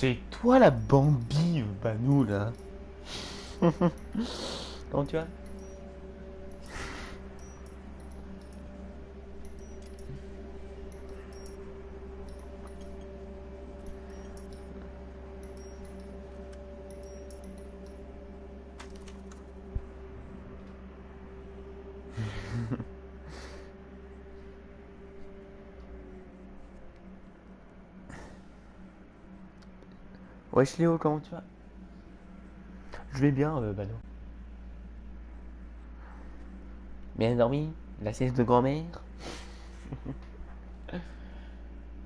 C'est toi la Bambi, Banou, là. Comment tu vas? Wesh Léo, comment tu vas? Je vais bien, Banou. Bien dormi? La sieste de grand-mère?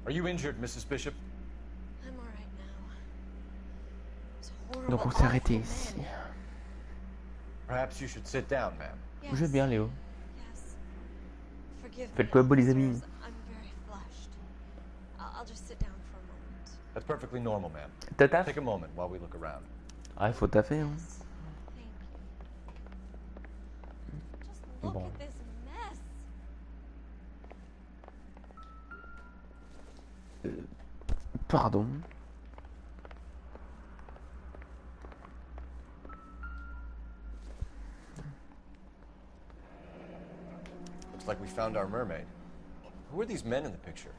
Are you injured, Mrs. Bishop? I'm alright now. Those horrible, Donc on s'est arrêté awful ici. men. Perhaps you should sit down, ma'am. Je vais bien, Léo. Yes. Forgive Faites me, quoi, beau les officers. amis? I'm very flushed. I'll just sit down for a moment. That's perfectly normal, ma'am. T'as taf? Take a moment while we look around. Ah, il faut taffer, hein. Yes. Thank you. Just look Bon. at this mess. Pardon. Looks like we found our mermaid. Who are these men in the picture?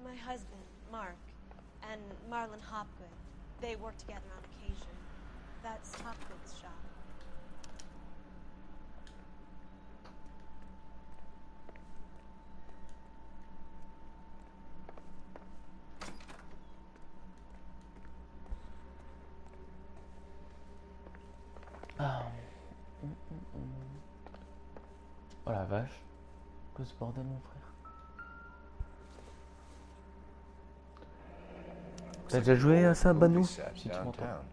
My husband, Mark, and Marlon Hopgood. They work together on occasion. That's Hopgood's shop. Ah. Oh la vache. Que ce bordel, mon frère. T'as déjà joué à ça, Banou? Movie set Si tu m'entends. downtown.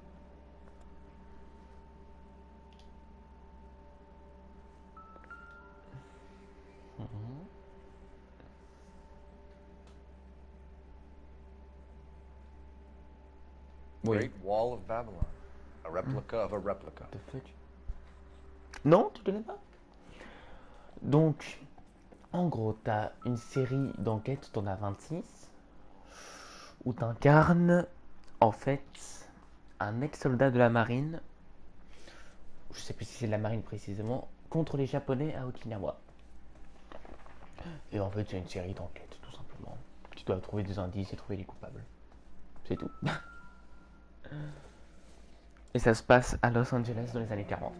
Oui. Great Wall of Babylon. A replica of a replica. The fuck? Non, tu connais pas? Donc, en gros, t'as une série d'enquêtes, t'en as 26, où t'incarnes, en fait, un ex-soldat de la marine, je sais plus si c'est de la marine précisément, contre les Japonais à Okinawa. Et en fait, c'est une série d'enquêtes, tout simplement. Tu dois trouver des indices et trouver les coupables. C'est tout. Et ça se passe à Los Angeles dans les années 40.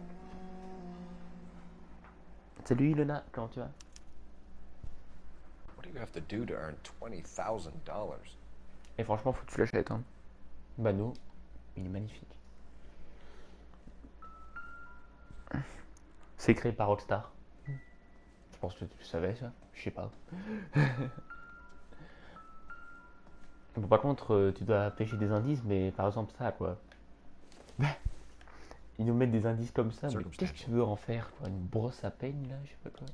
Salut Ilona, comment tu vas? What do you have to do to earn $20,000? Et franchement, faut que tu l'achètes. Hein. Bano, il est magnifique. C'est créé par Rockstar. Je pense que tu savais ça. Je sais pas. Bon, par contre, tu dois pêcher des indices, mais par exemple ça, quoi. Ils nous mettent des indices comme ça, mais qu'est-ce que tu veux en faire, quoi? Une brosse à peigne, là? Je sais pas quoi.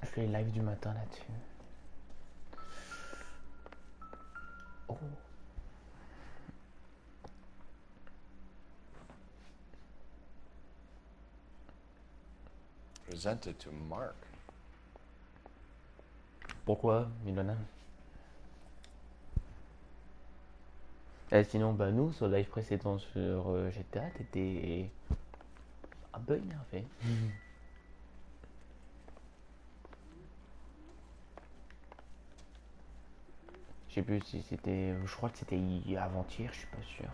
Je fais les lives du matin là-dessus. Oh. Presented to Mark. Pourquoi, Milona? Et sinon, bah nous, sur le live précédent sur GTA, t'étais un peu énervé. Je sais plus si c'était... Je crois que c'était avant-hier, je suis pas sûr.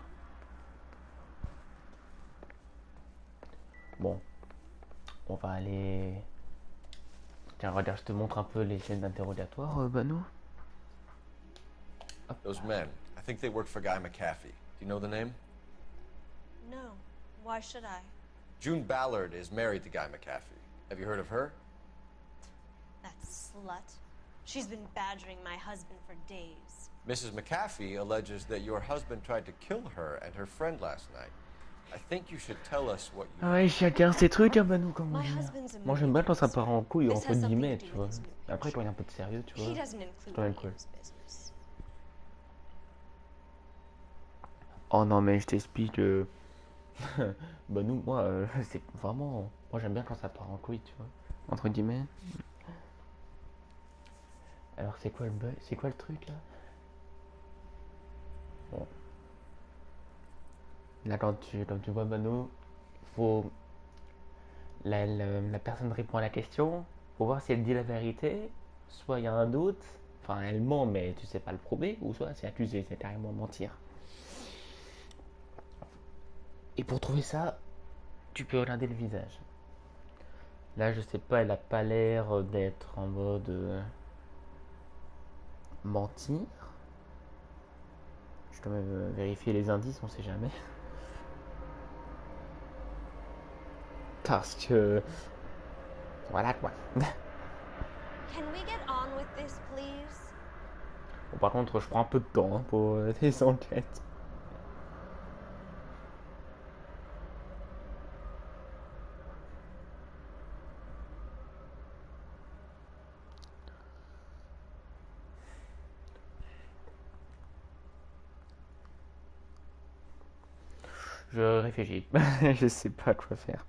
Bon. On va aller... Tiens, regarde, je te montre un peu les chaînes d'interrogatoire, Bano. Those men, I think they work for Guy McAfee. Do you know the name? No. Why should I? June Ballard is married to Guy McAfee. Have you heard of her? That slut. She's been badgering my husband for days. Mrs. McAfee alleges that your husband tried to kill her and her friend last night. I think you should tell us what you... Ah ouais, chacun ses trucs, hein, Bano, comme on My dit. husband's a Moi, j'aime bien quand ça movie part en couille, This entre has something guillemets, to do tu with vois. his new Après, quand il y a un picture. peu de sérieux, tu He vois. doesn't include C'est quand même me in cool. his business. Oh non, mais je t'explique. Bah nous, moi, c'est vraiment... Moi, j'aime bien quand ça part en couille, tu vois. Entre guillemets. Alors c'est quoi le bug? C'est quoi le truc là? Bon. Là quand tu vois Mano, faut la personne répond à la question, faut voir si elle dit la vérité, soit il y a un doute, enfin elle ment mais tu sais pas le prouver, ou soit c'est accusé, c'est carrément mentir. Et pour trouver ça, tu peux regarder le visage. Là je sais pas, elle a pas l'air d'être en mode mentir. Je dois même vérifier les indices, on sait jamais. Parce que voilà quoi. Can we get on with this, please? Bon, par contre, je prends un peu de temps hein, pour les enquêtes. Je réfléchis. Je sais pas quoi faire.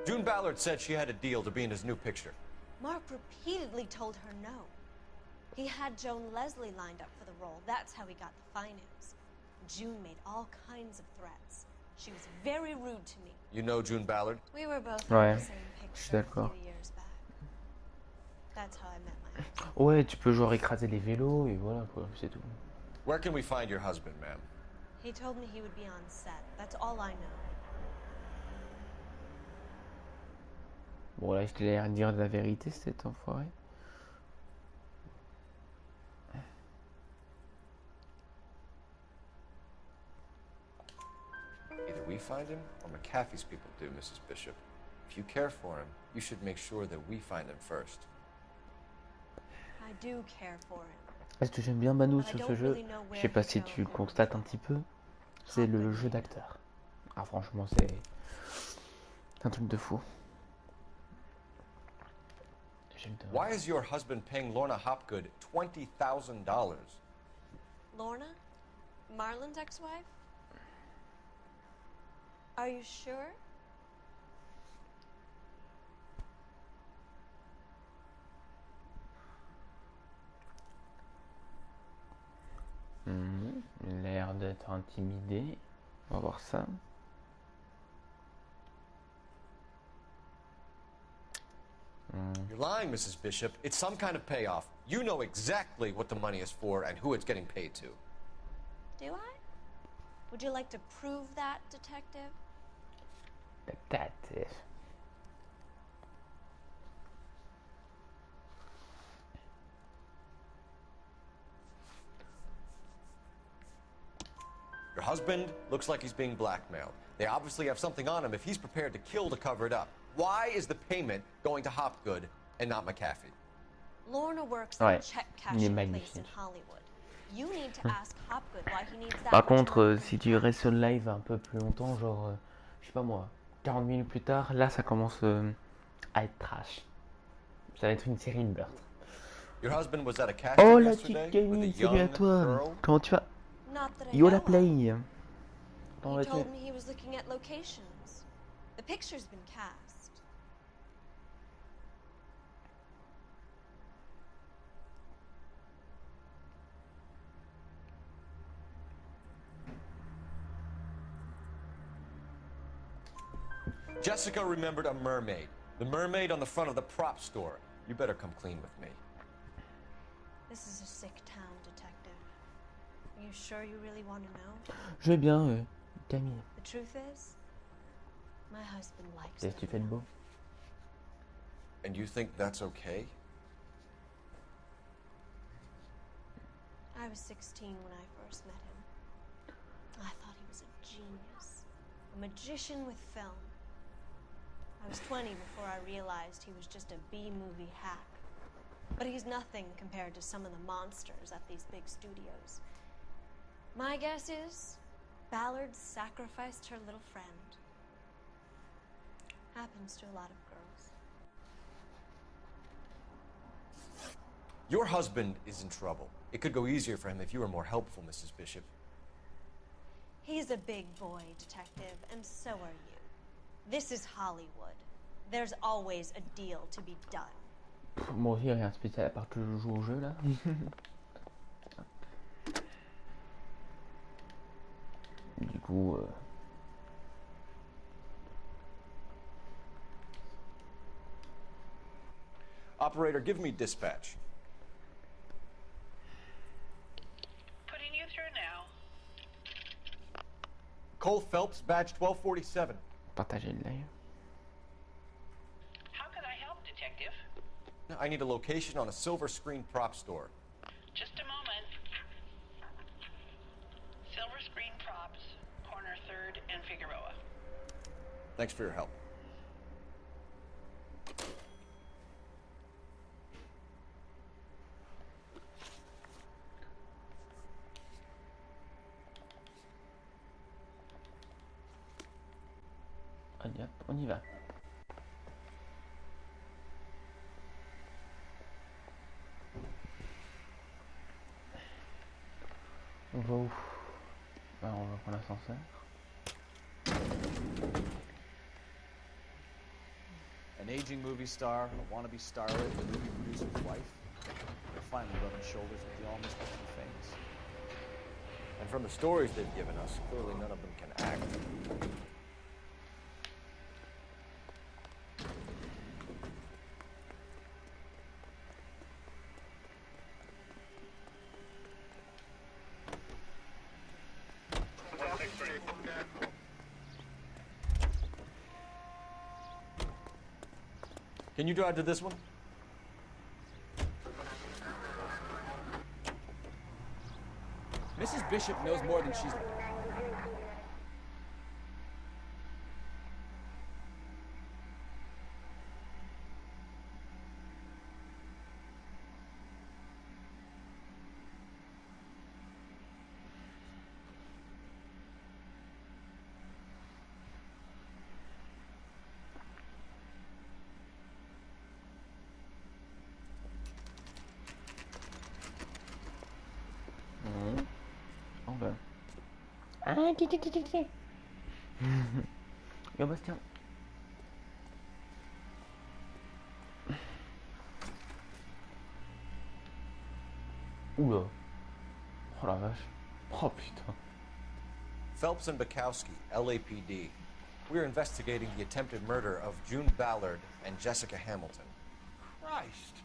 June Ballard said she had a deal to be in his new picture. Mark repeatedly told her no. He had Joan Leslie lined up for the role. That's how he got the finance. June made all kinds of threats. She was very rude to me. You know June Ballard? We were both Ouais, in the same je suis picture a d'accord. few years back. That's how I met my husband. Ouais, tu peux genre écraser les vélos et voilà quoi, c'est tout. Where can we find your husband, ma'am? He told me he would be on set. That's all I know. Bon là, je t'ai l'air de dire de la vérité, cet enfoiré. Either we find him or McAfee's people do, Mrs. Bishop. If you care for him, you should make sure that we find him first. I do care for him. Est-ce que j'aime bien Manu sur ce jeu? Je sais pas si tu le constates un petit peu. C'est le jeu d'acteur. Ah franchement, c'est un truc de fou. Why is your husband paying Lorna Hopgood $20,000? Lorna? Marlon's ex-wife? Are you sure? L'air d'être intimidé. On va voir ça. You're lying, Mrs. Bishop. It's some kind of payoff. You know exactly what the money is for and who it's getting paid to. Do I? Would you like to prove that, detective? Detective. Your husband looks like he's being blackmailed. They obviously have something on him if he's prepared to kill to cover it up. Why is the payment going to Hopgood and not McAfee? Lorna works Ouais, at a check il est cashing place magnifique. in Hollywood. You need to ask Hopgood why he needs that Par much contre, money from si tu restes sur le live un peu plus longtemps, genre, je sais pas moi, 40 minutes plus tard, là ça commence à être trash. Ça va être une série de meurtres. Your husband was at a casting Oh la yesterday petite with a Camille, salut à young toi. girl. Comment tu vas? Not that I Yo know la of. play. Comment He vas-tu? told me he was looking at locations. The picture's been cast. Jessica remembered a mermaid. The mermaid on the front of the prop store. You better come clean with me. This is a sick town, detective. Are you sure you really want to know? Je vais bien, Camille. The truth is, my husband likes Qu'est-ce que tu fais de them. beau? And you think that's okay? I was 16 when I first met him. I thought he was a genius, a magician with film. I was 20 before I realized he was just a B-movie hack. But he's nothing compared to some of the monsters at these big studios. My guess is Ballard sacrificed her little friend. Happens to a lot of girls. Your husband is in trouble. It could go easier for him if you were more helpful, Mrs. Bishop. He's a big boy, detective, and so are you. This is Hollywood. There's always a deal to be done. Moi aussi, rien de spécial à part que je joue au jeu là. Du coup, Operator, give me dispatch. Putting you through now. Cole Phelps, badge 1247. partagez le live. How can I help, Detective? I need a location on a silver screen prop store. Just a moment. Silver Screen Props, corner 3rd and Figueroa. Thanks for your help. Allez hop, on y va. On va où? Bah, on va prendre l'ascenseur. An aging movie star, a wannabe starlet, a movie producer's wife. They're finally rubbing shoulders with the almost famous. And from the stories they've given us, clearly none of them can act. Can you drive to this one? Mrs. Bishop knows more than she's... On va. Ah, Yo, Bastien. Oula. Oh la vache. Oh putain. Phelps and Bukowski, LAPD. We're investigating the attempted murder of June Ballard and Jessica Hamilton. Christ.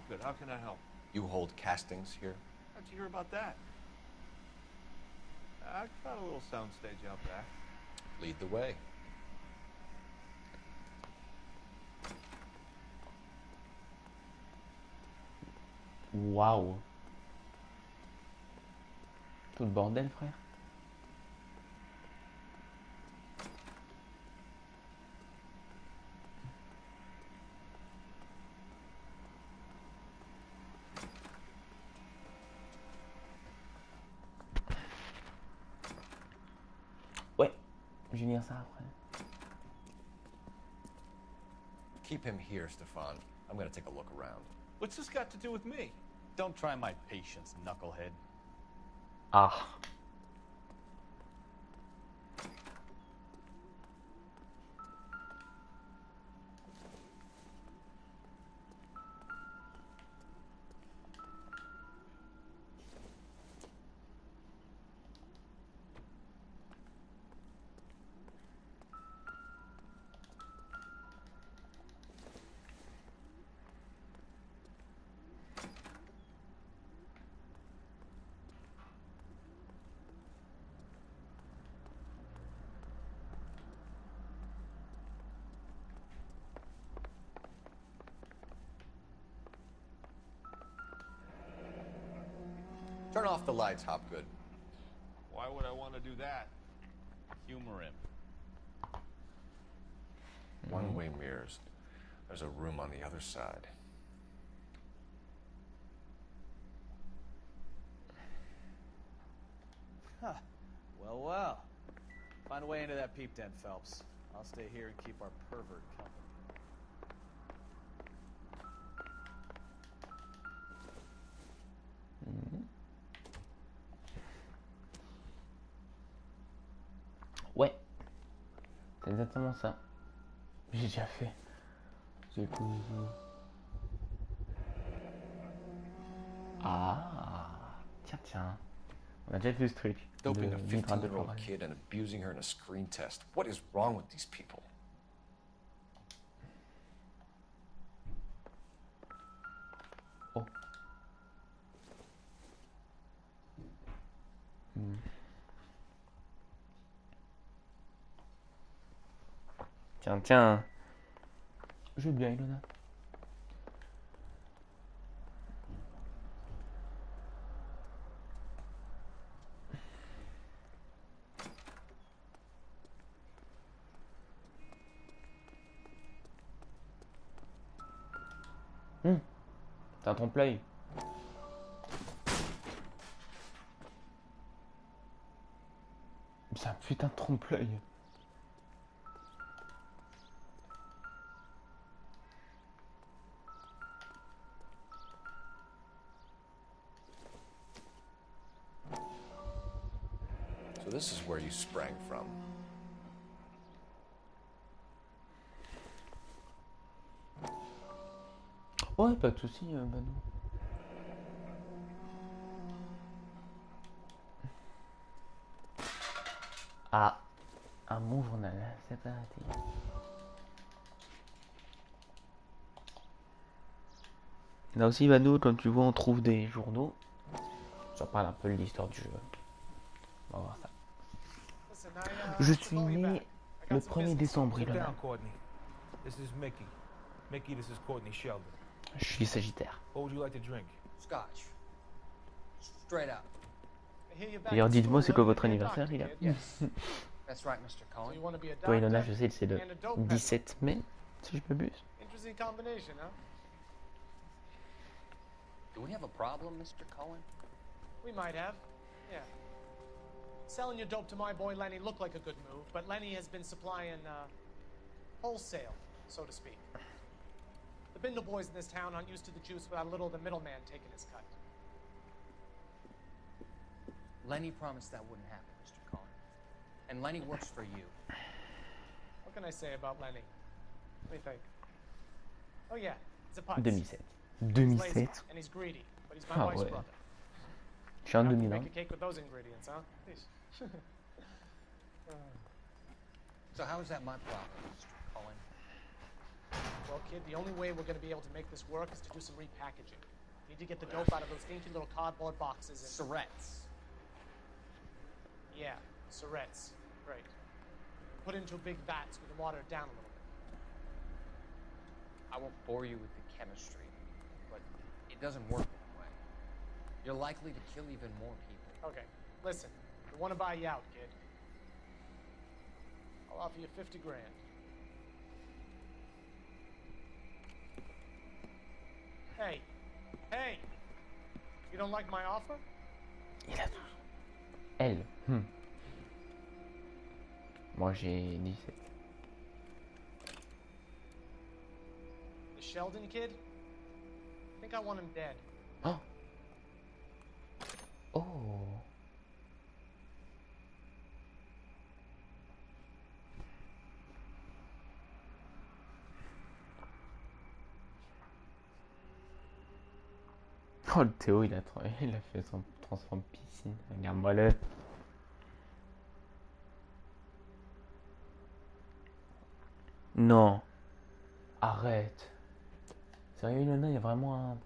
Good, how can I help? You hold castings here? How'd you hear about that? I got a little soundstage out back. Lead the way. Waouh. Tout le bordel, frère. Ouais, je vais lire ça après. Keep him here, Stefan. I'm gonna take a look around. What's this got to do with me? Don't try my patience, knucklehead. Ah. Turn off the lights, Hopgood. Why would I want to do that? Humor him. One-way mirrors. There's a room on the other side. Huh. Well, well. Find a way into that peep den, Phelps. I'll stay here and keep our pervert company. C'est exactement ça. J'ai déjà fait. C'est cool. Ah, tiens. On a déjà vu ce truc. Doping a l'hydrate de 15-year-old chlorelle. kid and abusing her in a screen test. What is wrong with these people? Oh. Tiens. Je veux bien, Ilona. C'est un trompe-l'œil. C'est un putain de trompe-l'œil. So this is where you sprang from. Ouais, pas de soucis, Manu. Ah, un bon journal, c'est arrêté. Là aussi, Manu, comme tu vois, on trouve des journaux. Ça parle un peu de l'histoire du jeu. On va voir ça. Je suis né le 1er décembre, Sit Ilona. down, Courtney. This is Mickey. Mickey, this is Courtney Sheldon. Je suis Sagittaire. What would you like to drink? Scotch. Straight up. D'ailleurs, dites-moi, c'est quoi votre anniversaire, les gars? Yes. That's right, Mr. Cohen. Toi, Ilona, je sais, c'est le 17 mai, si je m'abuse. Interesting combination, huh? Do we have a problem, Mr. Cohen? We might have. Yeah. Selling your dope to my boy Lenny looked like a good move, but Lenny has been supplying, wholesale, so to speak. The Bindle boys in this town aren't used to the juice without a little of the middleman taking his cut. Lenny promised that wouldn't happen, Mr. Cohen. And Lenny works for you. What can I say about Lenny? What do you think? Oh yeah, he's a putz. 2007. He's 2007. lazy, and he's greedy, but he's my Ah wife's ouais. brother. Je suis en How can you 2001. make a cake with those ingredients, huh? Please. So how is that my problem, Mr. Cohen? Well, kid, the only way we're going to be able to make this work is to do some repackaging. Need to get the dope out of those dinky little cardboard boxes and... Surrettes. Yeah, Surrettes. Great. Put into big vats, we can water it down a little bit. I won't bore you with the chemistry, but it doesn't work that way. You're likely to kill even more people. Okay, listen. We want to buy you out, kid. I'll offer you 50 grand. Hey! You don't like my offer? Il a tout. Elle. Moi, j'ai 17. The Sheldon kid? I think I want him dead. Oh. Oh. Oh, le Théo, il a fait son transforme piscine. Regarde-moi-le. Non. Arrête. Sérieux, Ilona, il y a vraiment un...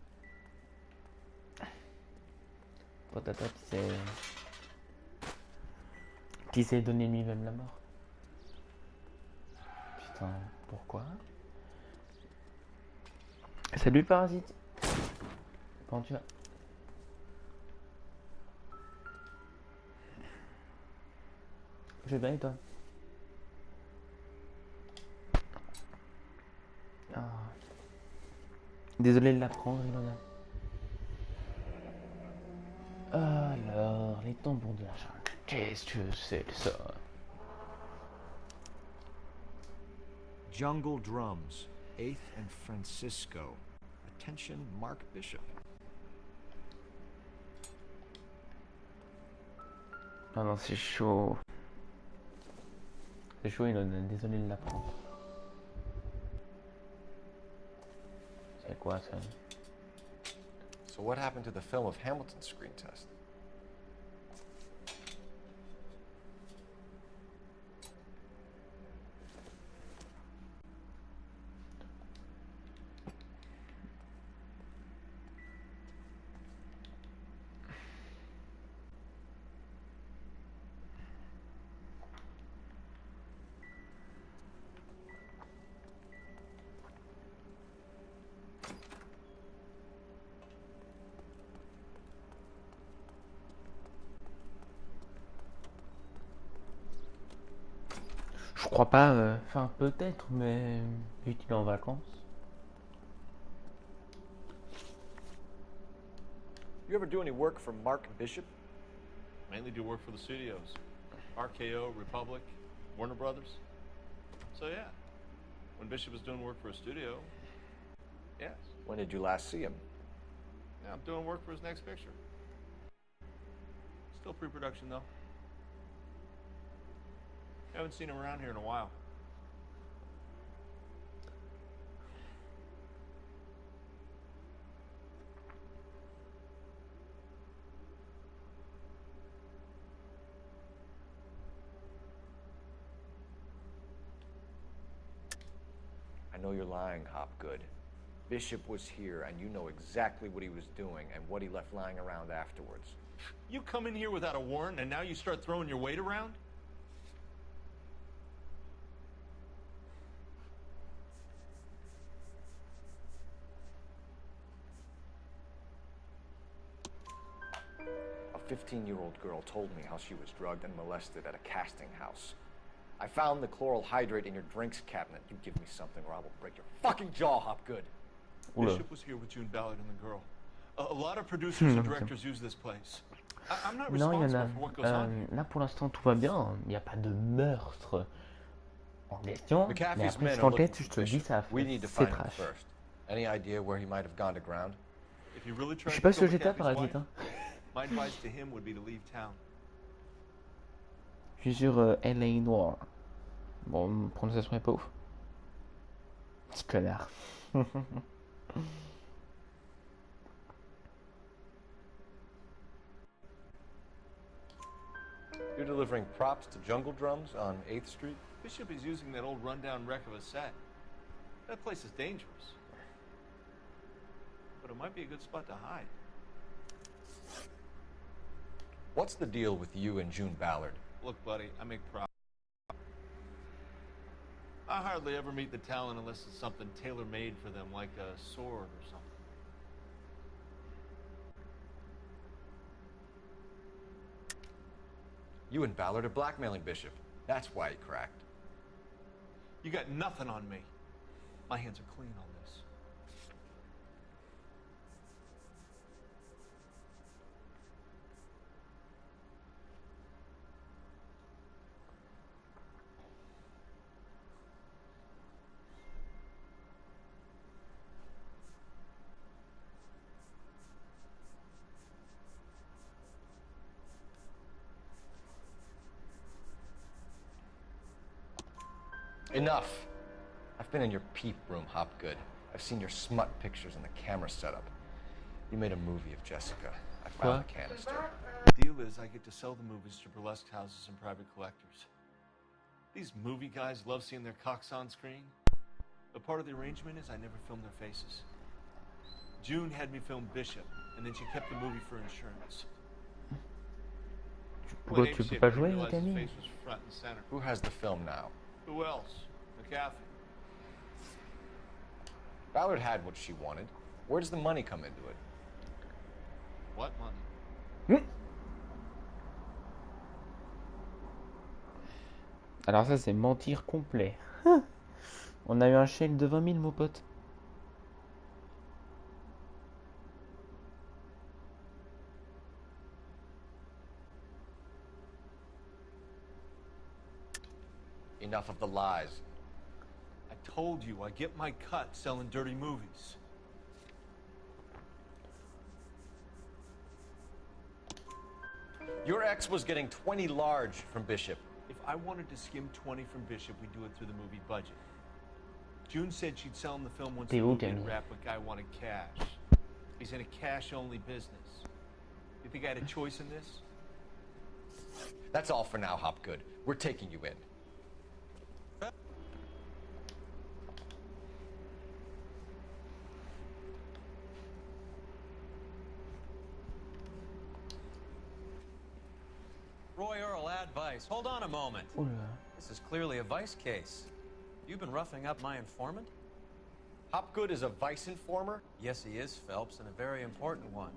Potata qui s'est donné lui-même la mort. Putain, pourquoi? Salut Parasite. Comment tu vas? Je vais bien et toi? Ah. Désolé de l'apprendre, Ilona. Alors, les tambours de la charge. Qu'est-ce que c'est que ça? Jungle Drums, 8th and Francisco. Attention, Mark Bishop. Ah non, c'est chaud. C'est chaud, désolé de l'apprendre. C'est quoi ça? So what happened to the film of Hamilton's screen test? Je crois pas, enfin peut-être, mais vu qu'il est en vacances. You ever do any work for Mark Bishop? Mainly do work for the studios. RKO, Republic, Warner Brothers. So yeah, when Bishop was doing work for a studio, yes. When did you last see him? Yeah, I'm doing work for his next picture. Still pre-production though. Haven't seen him around here in a while. I know you're lying, Hopgood. Bishop was here, and you know exactly what he was doing and what he left lying around afterwards. You come in here without a warrant, and now you start throwing your weight around? A 15-year-old girl told me how she was drugged and molested at a casting house. I found the chloral hydrate in your drinks cabinet. You give me something or I will break your fucking jaw, Hopgood. Bishop was here with June Ballard and the girl. A lot of producers and directors use this place. I'm not Non, il y en responsible a. for what goes on here. Là pour l'instant tout va bien. Il n'y a pas de meurtre en question. Mais McAfee's après men je are t'enquête, looking je for te dis Bishop. ça. We need to C'est find him trash. first. Any idea where he might have gone to ground? If you really Je tried suis to pas kill sur GTA McAfee's parasite. wife, Hein. my advice to him would be to leave town. Je suis sur L.A Noire. Bon, prononciation est pas ouf. Petit connard. You're delivering props to Jungle Drums on 8th Street? Bishop is using that old rundown wreck of a set. That place is dangerous. But it might be a good spot to hide. What's the deal with you and June Ballard? Look, buddy, I make props. I hardly ever meet the talent unless it's something tailor-made for them, like a sword or something. You and Ballard are blackmailing Bishop. That's why he cracked. You got nothing on me. My hands are clean on this. Enough. I've been in your peep room, Hopgood. I've seen your smut pictures and the camera setup. You made a movie of Jessica. I found the canister. The deal is I get to sell the movies to burlesque houses and private collectors. These movie guys love seeing their cocks on screen. But part of the arrangement is I never film their faces. June had me film Bishop, and then she kept the movie for insurance. Pourquoi tu peux pas jouer, Camille? Face was front and center. Who has the film now? Who else? McAfee. Ballard had what she wanted. Where does the money come into it? What money? Alors ça c'est mentir complet. On a eu un chèque de 20 000 mon pote. Enough of the lies. I told you I get my cut selling dirty movies. Your ex was getting 20 large from Bishop. If I wanted to skim 20 from Bishop, we'd do it through the movie budget. June said she'd sell him the film once the movie had wrapped, but Guy wanted cash. He's in a cash-only business. You think I had a choice in this? That's all for now, Hopgood. We're taking you in. Roy Earl, advice. Hold on a moment. Oula. This is clearly a vice case. You've been roughing up my informant? Hopgood is a vice informer? Yes, he is, Phelps, and a very important one.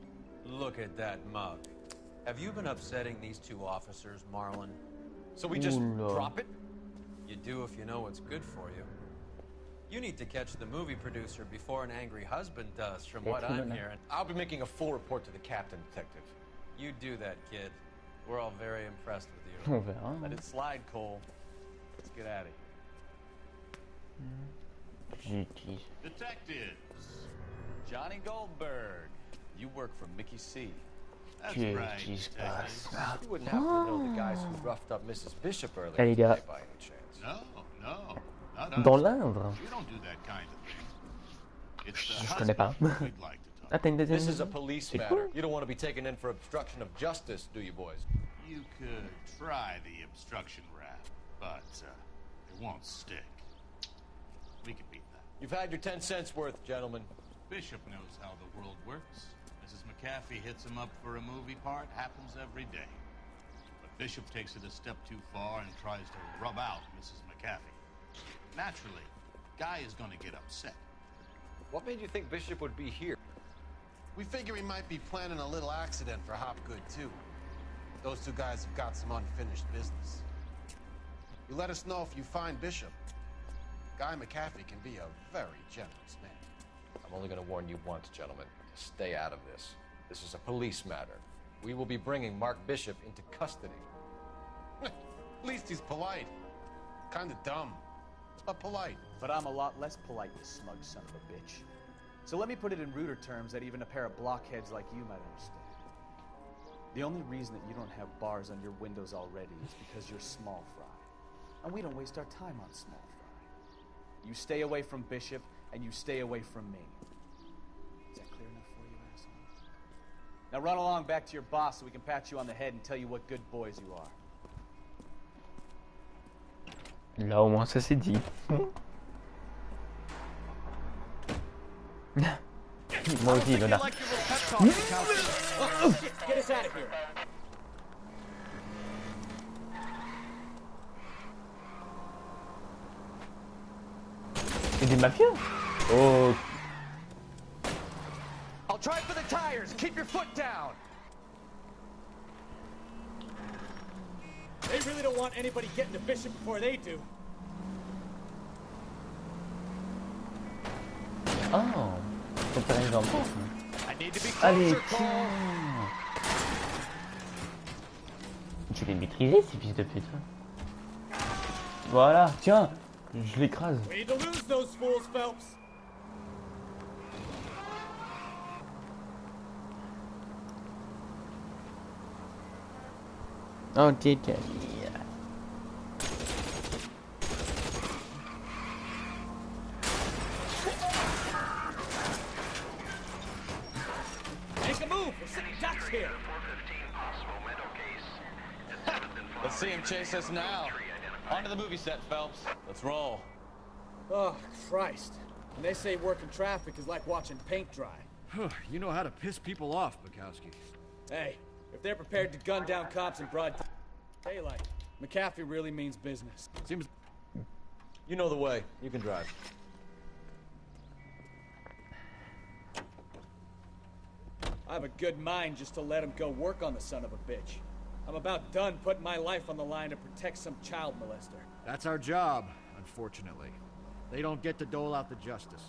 Look at that mug. Have you been upsetting these two officers, Marlon? So we just drop it? You do if you know what's good for you. You need to catch the movie producer before an angry husband does, from what I'm hearing. I'll be making a full report to the captain, detective. You do that, kid. We're all very impressed with you. On verra. Let it slide, Cole. Let's get at it. Jeez. Detectives. Johnny Goldberg. You work for Mickey C. That's Qu'est-ce right. qui se passe? You wouldn't happen to know the guys who roughed up Mrs. Bishop earlier Eh, les gars. today, by any chance? No, no. Not us. Dans l'Indre. We don't do that kind of thing. It's the Je connais pas. husband we'd like to talk. Ah, t'as une deuxième This is a maison? police C'est matter. cool. You don't want to be taken in for obstruction of justice, do you, boys? You could try the obstruction rap, but it won't stick. We could beat that. You've had your 10 cents worth, gentlemen. Bishop knows how the world works. Mrs. McAfee hits him up for a movie part. Happens every day. But Bishop takes it a step too far and tries to rub out Mrs. McAfee. Naturally, Guy is going to get upset. What made you think Bishop would be here? We figure he might be planning a little accident for Hopgood, too. Those two guys have got some unfinished business. You let us know if you find Bishop. Guy McAfee can be a very generous man. I'm only going to warn you once, gentlemen. Stay out of this. This is a police matter. We will be bringing Mark Bishop into custody. At least he's polite. Kind of dumb, but polite. But I'm a lot less polite, you smug son of a bitch. So let me put it in ruder terms that even a pair of blockheads like you might understand. The only reason that you don't have bars on your windows already is because you're small fry. And we don't waste our time on small fry. You stay away from Bishop, and you stay away from me. Is that clear enough for you, asshole? Now run along back to your boss so we can pat you on the head and tell you what good boys you are. Là au moins ça c'est dit. Moi aussi, Lona. Get us out of here. C'est des mafieux. Oh. I'll try for the tires. Keep your foot down. They really don't want anybody getting to Bishop before they do. Oh. Faut faire les enfants. I need to be Allez, closer, Cole. tiens. Je vais les maîtriser ces fils de pute. Voilà, tiens. Je l'écrase. We need to lose those fools, Phelps. Ok, ok. Make a move. We're sitting ducks here. Let's see him chase us now. Onto the movie set, Phelps. Let's roll. Oh, Christ. And they say working traffic is like watching paint dry. You know how to piss people off, Bukowski. Hey, if they're prepared to gun down cops in broad daylight, McAfee really means business. Seems You know the way. You can drive. I have a good mind just to let him go work on the son of a bitch. I'm about done putting my life on the line to protect some child molester. that's our job, unfortunately. They don't get to dole out the justice.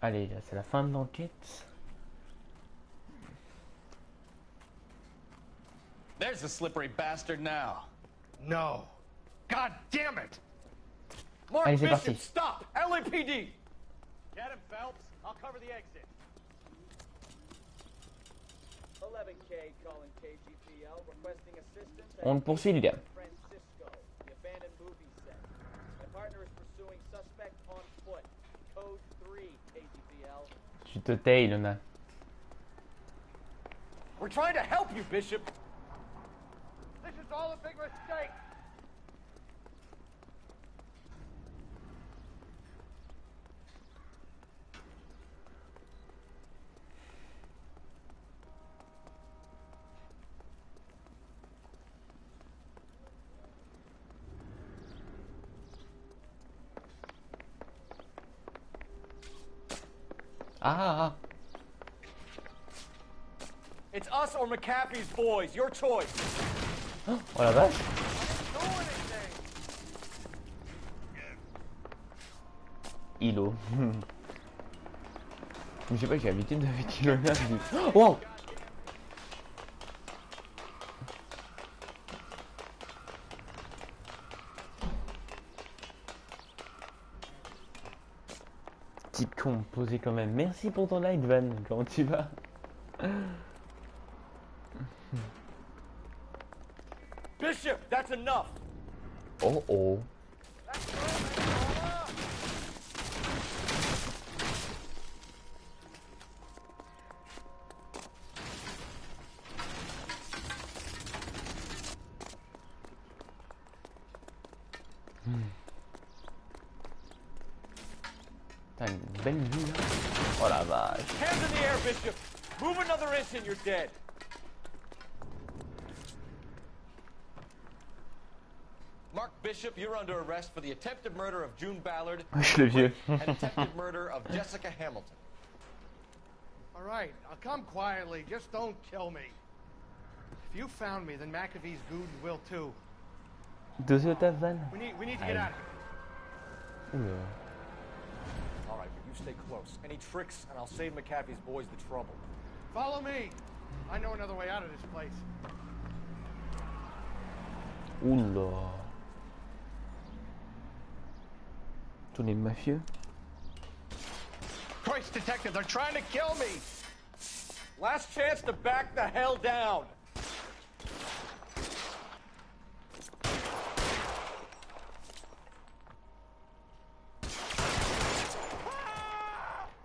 Allez, là, c'est la fin de l'enquête. There's the slippery bastard now. No. God damn it! Mark Allez, c'est Bishop, parti. stop! LAPD! Get him, Phelps. I'll cover the exit. 11K calling KGPL requesting assistance On le poursuit, les gars. Francisco, the abandoned movie set. My partner is pursuing suspect on foot. Code 3 KGPL. Tu te tais, Ilona. We're trying to help you, Bishop! This is all a big mistake! Ah, It's us or McAfee's boys, your choice! oh la vache. Ilo. Je sais pas, j'ai l'habitude avec Ilona. Wow. Petit con posé quand même. Merci pour ton like, Van. Comment tu vas? Bishop, that's enough! Oh oh. T'as une belle vue là. Oh la vache. Hands in the air, Bishop! Move another inch and you're dead! Mark Bishop, you're under arrest for the attempted murder of June Ballard Je le vieux. and attempted murder of Jessica Hamilton. All right, I'll come quietly. Just don't kill me. If you found me, then McAfee's Gooden will too. Dossier au taf, Van. We need to get out of here. Oula. Alright, but you stay close. Any tricks, and I'll save McAfee's boys the trouble. Follow me. I know another way out of this place. Oula. Tous les mafieux. Christ, detective, they're trying to kill me. Last chance to back the hell down!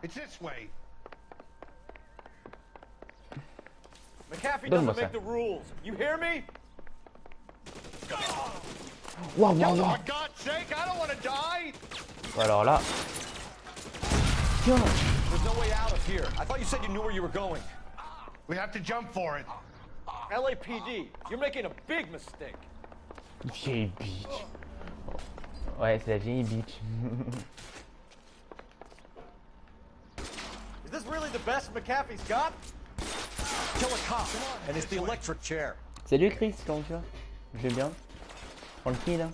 It's this way. McAfee Donne-moi doesn't make ça. the rules. You hear me? Waouh, waouh, For waouh. God's sake, I don't want to die. Alors là. Tiens. There's no way out of here. I thought you said you knew where you were going. We have to jump for it. LAPD, you're making a big mistake. Vieille bitch. Ouais, c'est la vieille bitch. Is this really the best McAfee's got? Kill a cop, and it's the electric chair. Salut Chris, comment tu vas? Je vais bien. Tranquille hein.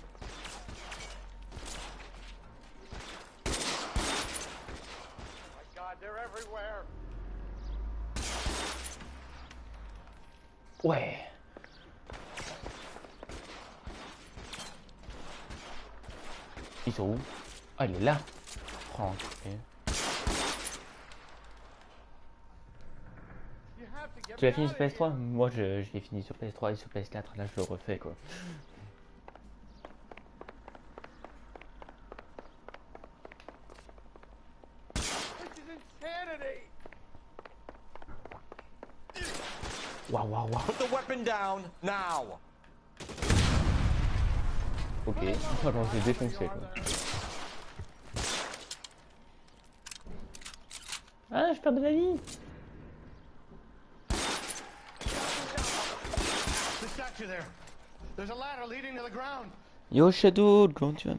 My God, they're everywhere. Ouais. Ils sont où? Ah, il est là. Franck. Tu l'as fini sur PS3? Moi je l'ai fini sur PS3 et sur PS4, là je le refais quoi. Waouh waouh waouh. Put the weapon down now. Ok, alors je l'ai défoncé quoi. Ah, je perds de la vie. The statue there. There's a ladder leading to the ground. Yo Shadow, comment tu vas?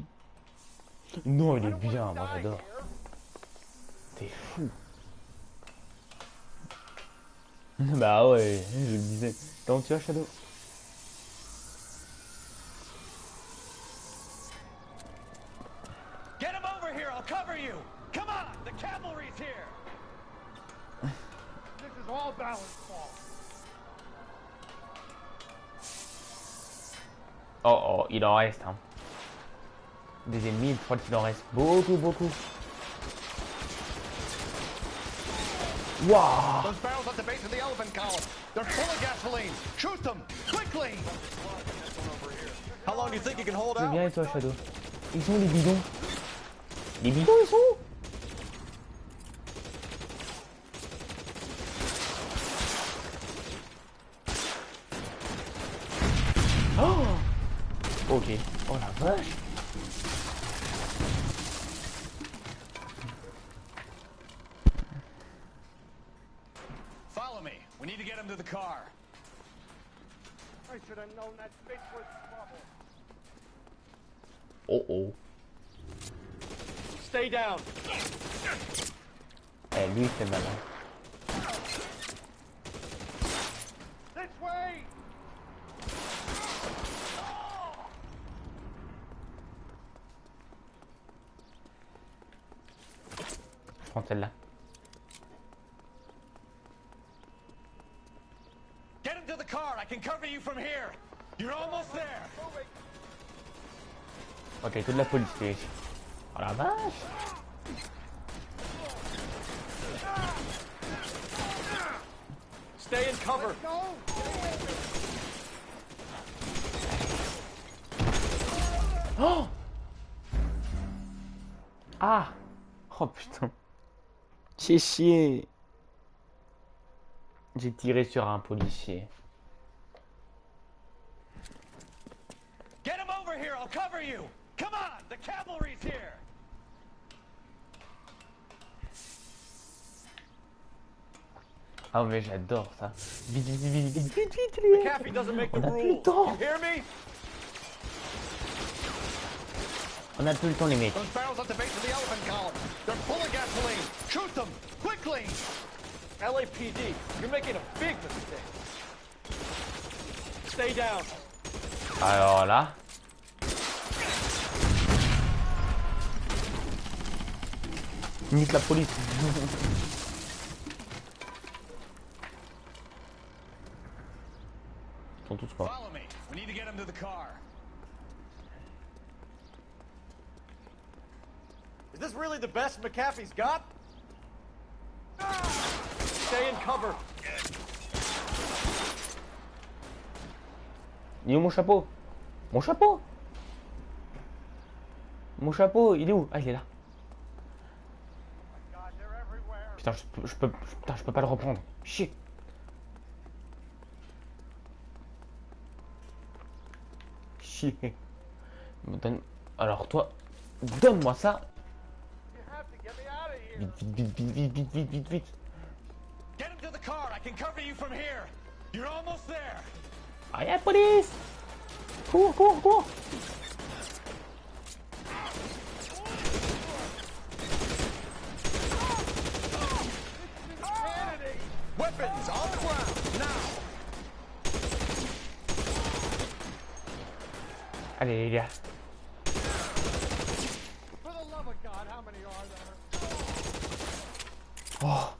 Non, il est bien, moi j'adore. T'es fou. Bah ouais, je le disais. Comment tu vas Shadow? Get him over here, I'll cover you. Come on, the cavalry's here. all balance fall. Oh, il en reste, hein. Des ennemis, je crois qu'il en reste beaucoup. Wow. Those barrels at the base of the elephant column. They're full of gasoline. Shoot them quickly. How long do you think you can hold Je out? viens et toi, Shadow. Ils sont les bidons. Les bidons, ils sont où? Oh. Ok. Oh la vache. Follow me. We need to get him to the car. I should have known that bitch was trouble. Oh. Stay down. Eh, lui, c'est malin. This way. Je prends celle-là. Get him to the car. I can cover you from here. You're almost there. Ok, toute la police, c'est... Oh la vache. Stay in cover. Oh. Ah. Oh putain. J'ai chié. J'ai tiré sur un policier. Get him over here. I'll cover you. Come on. The cavalry's here. Ah mais j'adore ça. Vite, les McAfee doesn't make the On a plus le rules. temps. You hear me? On a plus le temps, les mecs. Those barrels at the base of the elephant column. They're full of gasoline. Shoot them quickly. LAPD, you're making a big mistake. Stay down. Alors là. Nique la police. Ils sont tous morts. Follow me. We need to get him to the car. Is this really the best McAfee's got? Stay in cover. Il est où mon chapeau? Mon chapeau? Mon chapeau, il est où? Ah, il est là. Putain, je peux pas le reprendre. Chier. Alors toi, donne-moi ça. Vite. Get him to the car. I can cover you from here. You're almost there. Ah, y'a la police. Cours. Weapons on the ground now. Allez les gars. For the love of God, how many are there? Oh.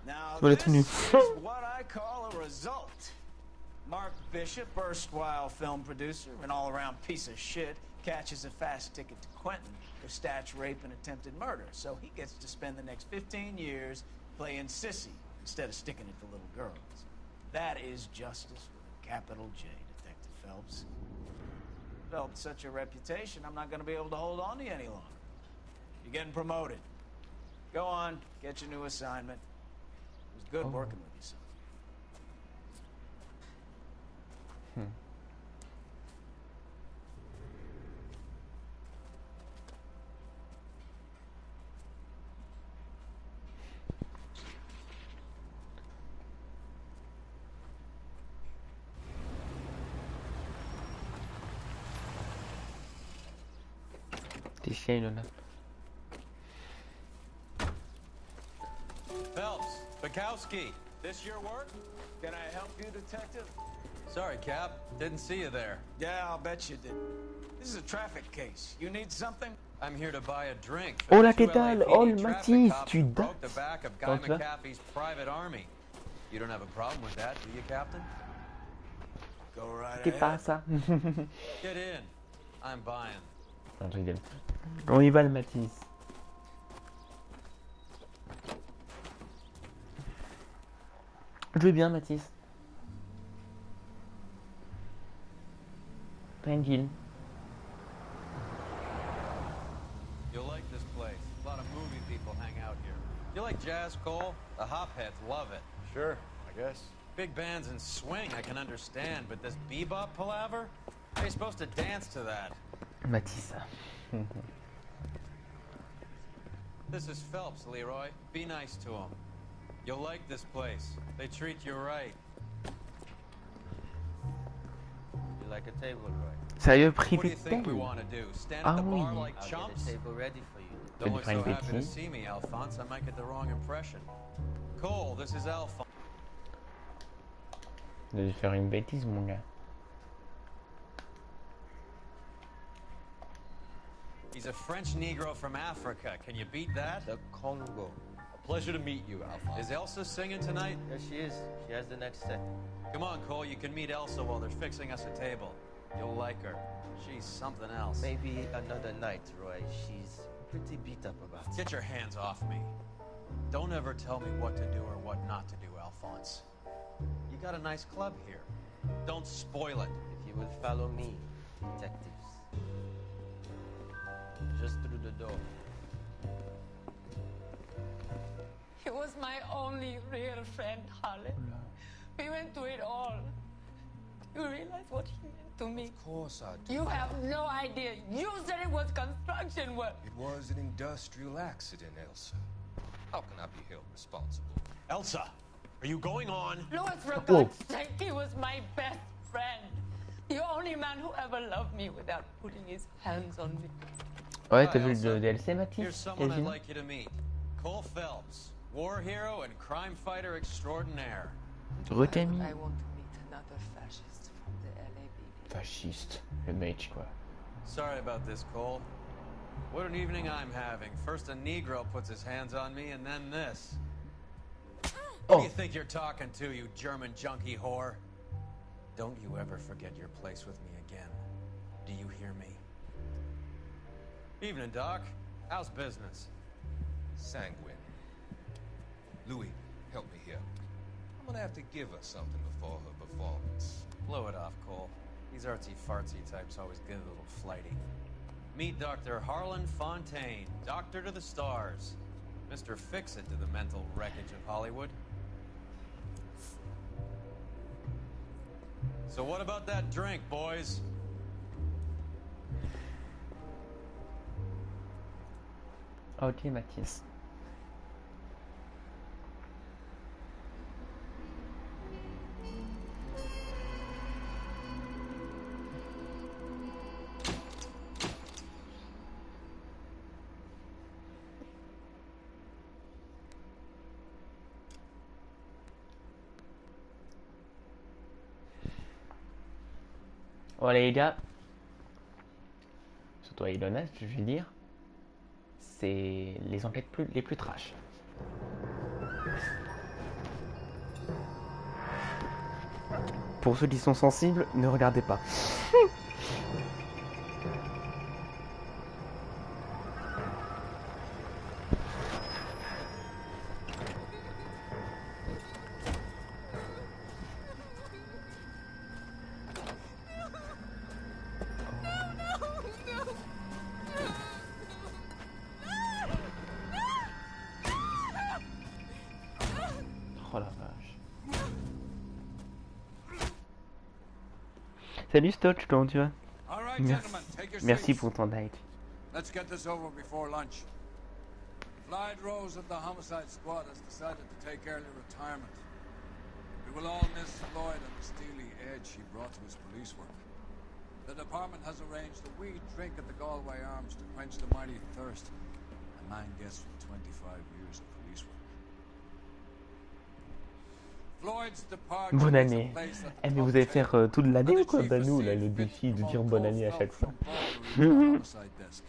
Now Ça va être nul. this is what I call a result. Mark Bishop, erstwhile film producer, an all-around piece of shit, catches a fast ticket to Quentin for statch rape and attempted murder. So he gets to spend the next 15 years playing sissy instead of sticking it to little girls. That is justice with a capital J, Detective Phelps. Developed such a reputation, I'm not going to be able to hold on to you any longer. You're getting promoted. Go on, get your new assignment. It was good working with you, son. T'es chien, il en a. Phelps, Bukowski, This your work? Can I help you, Detective? sorry, Cap. Didn't see you there. Yeah, I'll bet you did. This is a traffic case. You need something? I'm here to buy a drink. Oh la pétale, oh le Mathis, tu dates. The back of Guy Donc là. McAfee's private army. You don't have a problem with that, do you, Captain? Go right Qu'est-ce ahead. ça? Get in. I'm buying. Non, je rigole. On y va le Mathis. Je vais bien Mathis. Tranquille. You'll like this place. A lot of movie people hang out here. You like jazz, Cole? The hopheads love it. Sure, I guess. Big bands and swing I can understand, but this bebop palaver? How are you supposed to dance to that? Mathis. This is Phelps, Leroy. Be nice to him. You'll like this place. They treat you right. You like a table, Roy? Sérieux, What do privé you de think we tel? want to do? Stand Ah at the oui. bar like I'll chumps? get a table ready for you. Don't look so Fais happy to une see me, Alphonse. I might get the wrong impression. Cole, this is Alphonse. De faire une bêtise, mon gars. He's a French Negro from Africa. Can you beat that? The Congo. A pleasure to meet you, Alphonse. Is Elsa singing tonight? Yes, she is. She has the next set. Come on, Cole. You can meet Elsa while they're fixing us a table. You'll like her. She's something else. Maybe another night, Roy. She's pretty beat up about it. Get your hands off me. Don't ever tell me what to do or what not to do, Alphonse. You got a nice club here. Don't spoil it. If you would follow me, detectives. Just through the door. He was my only real friend, Harlan. We went through it all. You realize what he meant to me? Of course I do. You have no idea. You said it was construction work. It was an industrial accident, Elsa. How can I be held responsible? Elsa, are you going on? Louis, for God's sake, he was my best friend. The only man who ever loved me without putting his hands on me. Ouais, t'as vu le DLC, Mathis? Here's someone I'd Quasiment. like you to meet. Cole Phelps, war hero and crime fighter extraordinaire. Recamille. I want to meet another fascist from the L.A. Fasciste. Le mec, quoi. Sorry about this, Cole. What an evening I'm having. First a Negro puts his hands on me, and then this. Who do you think you're talking to, you German junkie whore? Don't you ever forget your place with me again. Do you hear me? Evening, Doc. How's business? Sanguine. Louis, help me here. I'm gonna have to give her something before her performance. Blow it off, Cole. These artsy-fartsy types always get a little flighty. Meet Dr. Harlan Fontaine, doctor to the stars. Mr. Fix-It to the mental wreckage of Hollywood. So what about that drink, boys? Ok, Mathis. Voilà les gars, surtout à Ilona, je vais dire, c'est les enquêtes les plus trash. Pour ceux qui sont sensibles, ne regardez pas. Oh la vache. Salut Stock, comment tu vas? All right, Merci, gentlemen, take your merci seats. pour ton like. Let's get this over before lunch. Clyde Rose of the homicide squad has decided to take early retirement. We will all miss Floyd and the steely edge he brought to his police work. The department has arranged a wee drink at the Galway Arms to quench the mighty thirst a man gets from 25 years of police work. Floyd's departure Bonne is a année. place that Eh mais vous allez faire toute l'année ou quoi? Bah nous, là, le défi de dire bonne année à chaque fois. homicide desk.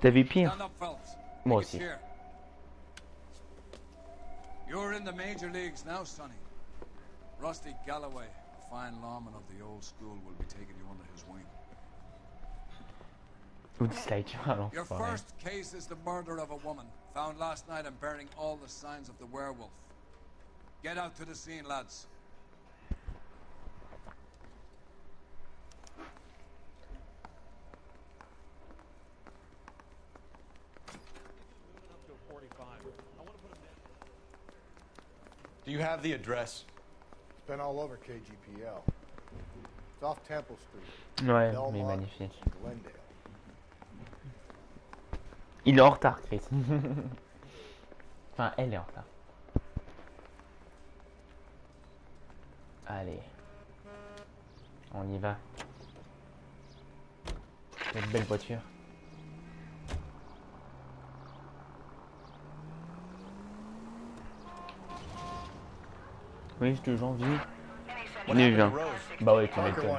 T'as vu pire? Stand up, Phelps. Moi It's aussi. here. You're in the major leagues now, Sonny. Rusty Galloway, a fine lawman of the old school, will be taking you under his wing. Ou dislike, alors. Your first case is the murder of a woman, found last night and bearing all the signs of the werewolf. Get out to the scene, lads. Do you have the address? It's been all over KGPL. It's off Temple Street. Ouais, Belmont, mais magnifique. Glendale. Il est en retard, Chris. Enfin, elle est en retard. Allez. On y va. Cette belle voiture. Oui, c'est de janvier. 2020. Bah ouais, tu m'étonnes.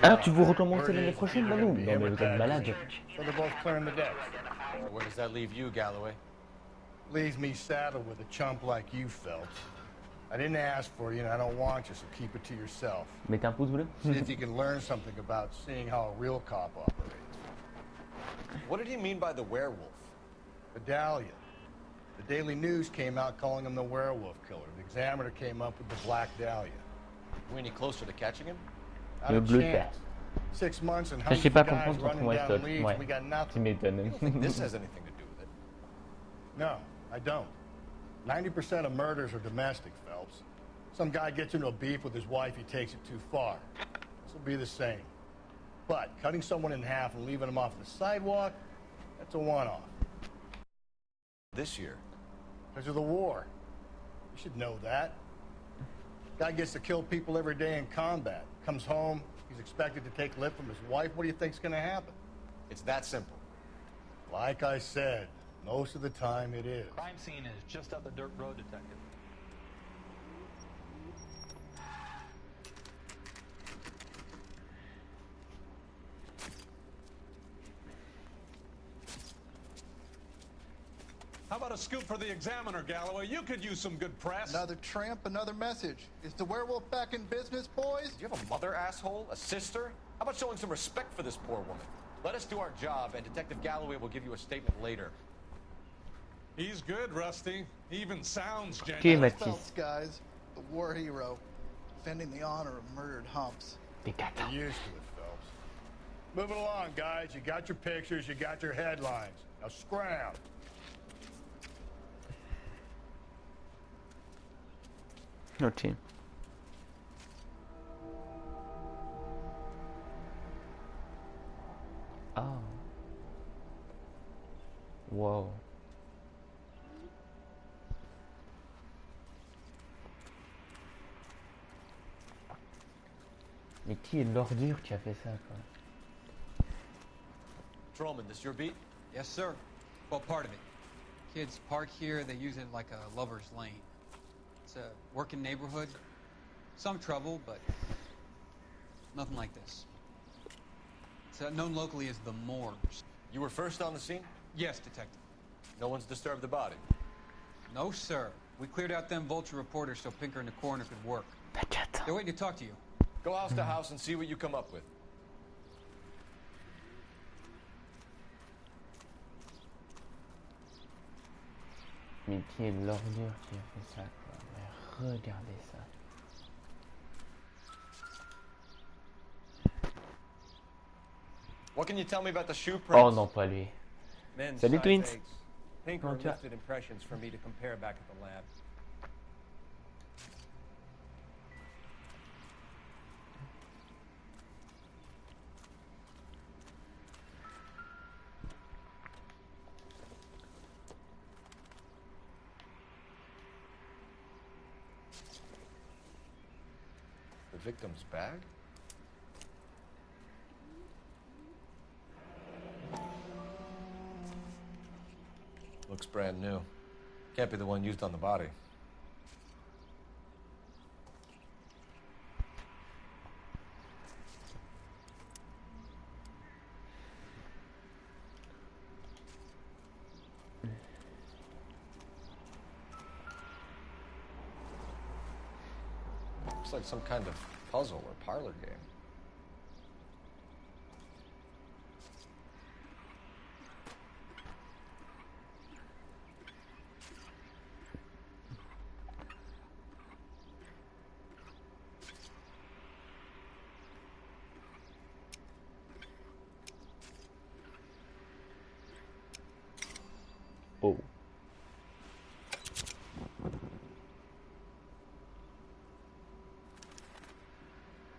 Ah, tu veux recommencer l'année prochaine, Manu? Non mais vous êtes malade. So they're both clearing the decks. Where does that leave you, Galloway? Leaves me saddled with a chump like you, Phelps. I didn't ask for you, and I don't want you, so keep it to yourself. Mettez un pouce bleu. See if you can learn something about seeing how a real cop operates. What did he mean by the werewolf? Medallion. The Daily News came out calling him the werewolf killer. The Examiner came up with the Black Dahlia. Are we any closer to catching him? Not a chance. 6 months and Je hundreds sais of pas guys comprendre running pourquoi down West leads, ouais. and we got Tu nothing. m'étonnes. This has anything to do with it. No, I don't. 90% of murders are domestic, Phelps. Some guy gets into a beef with his wife, he takes it too far. This will be the same. But cutting someone in half and leaving them off the sidewalk, that's a one-off. This year? Because of the war. You should know that. Guy gets to kill people every day in combat. Comes home, he's expected to take lip from his wife. What do you think's gonna happen? It's that simple. Like I said, most of the time it is. Crime scene is just up the dirt road, Detective. How about a scoop for the Examiner, Galloway? You could use some good press. Another tramp, another message. Is the werewolf back in business, boys? Do you have a mother, asshole? A sister? How about showing some respect for this poor woman? Let us do our job, and Detective Galloway will give you a statement later. He's good, Rusty. He even sounds Okay, genuine. Mathis. Phelps, guys. The war hero. Defending the honor of murdered humps. Get used to it, Phelps. Move it along, guys. You got your pictures, you got your headlines. Now scram. Ok. Ah. Wow. Mais qui est l'ordure qui a fait ça, quoi? Trollman, this your beat? Yes, sir. Well, part of it. Kids park here, they use it like a lover's lane. It's a working neighborhood. Some trouble, but nothing like this. It's known locally as the Moors. You were first on the scene? Yes, Detective. No one's disturbed the body? No, sir. We cleared out them vulture reporters so Pinker and the coroner could work. They're waiting to talk to you. Go house to house and see what you come up with. Mais qui est l'ordure qui a fait ça, quoi? Mais regardez ça. What can you tell me about the shoe prints? Oh non, pas lui. Men's Salut size Twins. eights. Pinker Comment tu vas? lifted impressions for me to compare back at the lab. The victim's bag? Looks brand new. Can't be the one used on the body. Looks like some kind of puzzle or parlor game. Oh.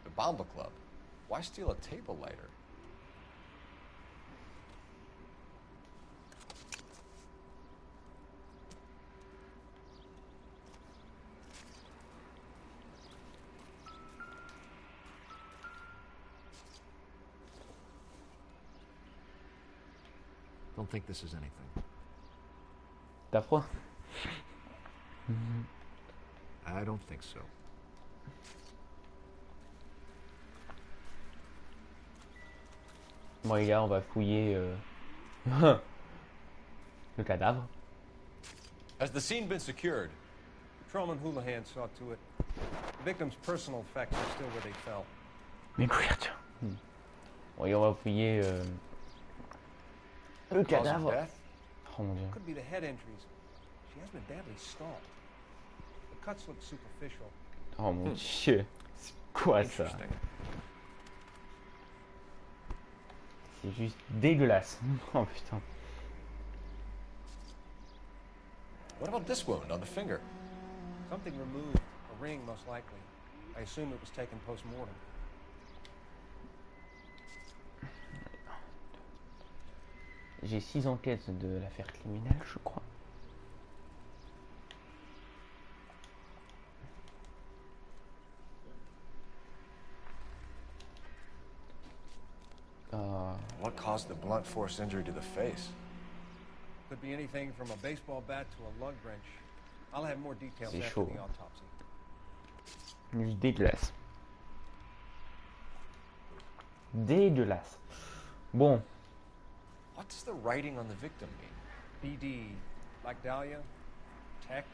The Bomba Club. Why steal a table lighter? Don't think this is anything. T'as froid? I don't think so. Bon les gars, on va fouiller le cadavre. Has the scene been secured? Patrolman Houlihan saw to it. The victim's personal effects are still where they fell. Mes couvertures. Bon, et on va fouiller le cadavre. Oh mon dieu. Could be the head injuries. She has been badly stalled. The cuts look superficial. Oh mon dieu. C'est quoi ça? C'est juste dégueulasse. Oh putain. What about this wound on the finger? Something removed. A ring, most likely. I assume it was taken post-mortem. J'ai 6 enquêtes de l'affaire criminelle, je crois. What caused the blunt force injury to the face? Could be anything from a baseball bat to a lug wrench. I'll have more details after chaud. the autopsy. Juste dégueulasse. Dégueulasse. Bon. What does the writing on the victim mean? BD, like Dahlia, Tex.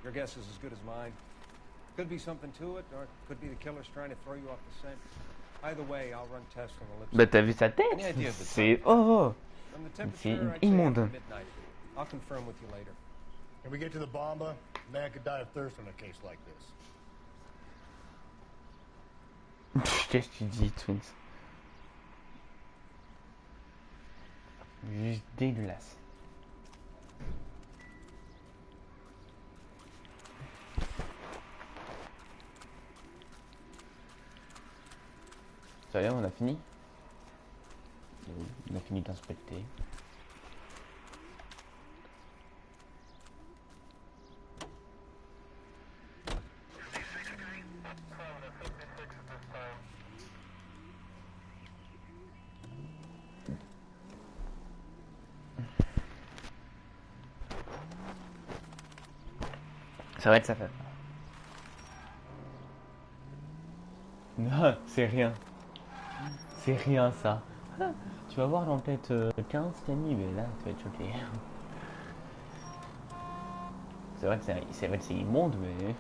Your guess is as good as mine. Could be something to it, or it could be the killer's trying to throw you off the scent. Either way, I'll run tests on the lips. Bah t'as vu sa tête? C'est oh, c'est immonde. I'll confirm with you later. Can we get to the Bomba? A man could die of thirst on a case like this. Qu'est-ce que tu dis, Twins? Juste dégueulasse. Ça y est, on a fini. On a fini d'inspecter. Ça va être sa femme. Non, c'est rien. C'est rien ça. Ah, tu vas voir l'enquête 15, Camille, mais là tu vas être choqué. C'est vrai que c'est immonde, mais...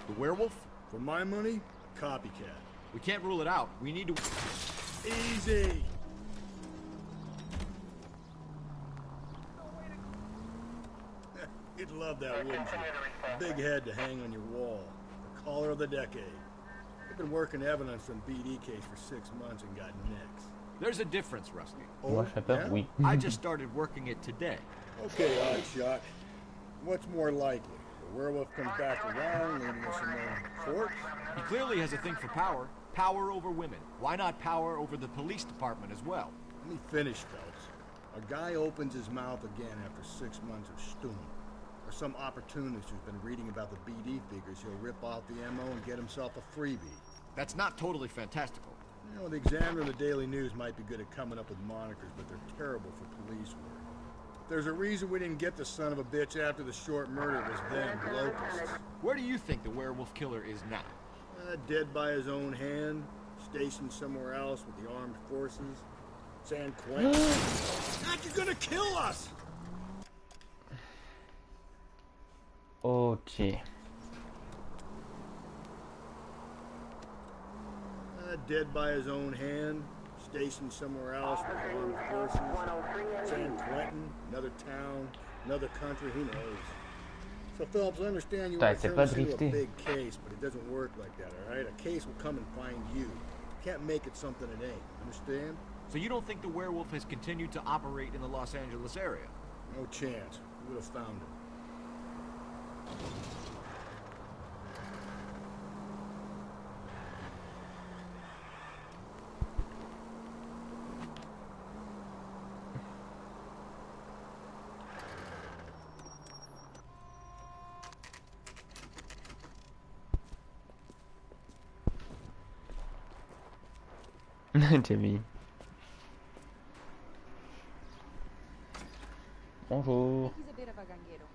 The werewolf? For my money, a copycat. We can't rule it out. We need to... Easy! You'd love that, wouldn't you? A big head to hang on your wall. The caller of the decade. I've been working evidence on BD case for 6 months and got nicks. There's a difference, Rusty. Moi, je yeah? Oui. I just started working it today. Okay, Oddshot. What's more likely? The werewolf comes back around, leaving us in court? He clearly has a thing for power. Power over women. Why not power over the police department as well? Let me finish, Phelps. A guy opens his mouth again after 6 months of stewing. Or some opportunist who's been reading about the BD figures, he'll rip off the MO and get himself a freebie. That's not totally fantastical. You know, the Examiner and the Daily News might be good at coming up with monikers, but they're terrible for police work. If there's a reason we didn't get the son of a bitch after the short murder, it was them, locusts. Where do you think the werewolf killer is now? Dead by his own hand, stationed somewhere else with the armed forces. San Quentin. God, you're gonna kill us! Ok. dead by his own hand, stationed somewhere else with armed forces. San Quentin, another town, another country, who knows? So, Phelps, I understand you want to turn this into a big case, but it doesn't work like that, all right? A case will come and find you. You can't make it something it ain't, understand? So you don't think the werewolf has continued to operate in the Los Angeles area? No chance. We would have found him. Jimmy. Bonjour. He's a bit of a ganguero.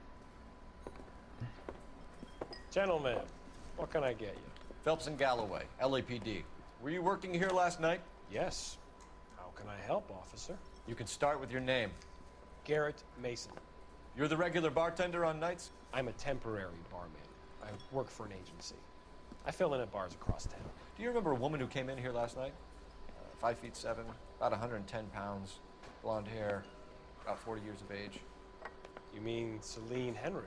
Gentlemen, what can I get you? Phelps and Galloway, LAPD. Were you working here last night? Yes. How can I help, officer? You can start with your name. Garrett Mason. You're the regular bartender on nights? I'm a temporary barman. I work for an agency. I fill in at bars across town. Do you remember a woman who came in here last night? 5'7", about 110 pounds, blonde hair, about 40 years of age. You mean Celine Henry?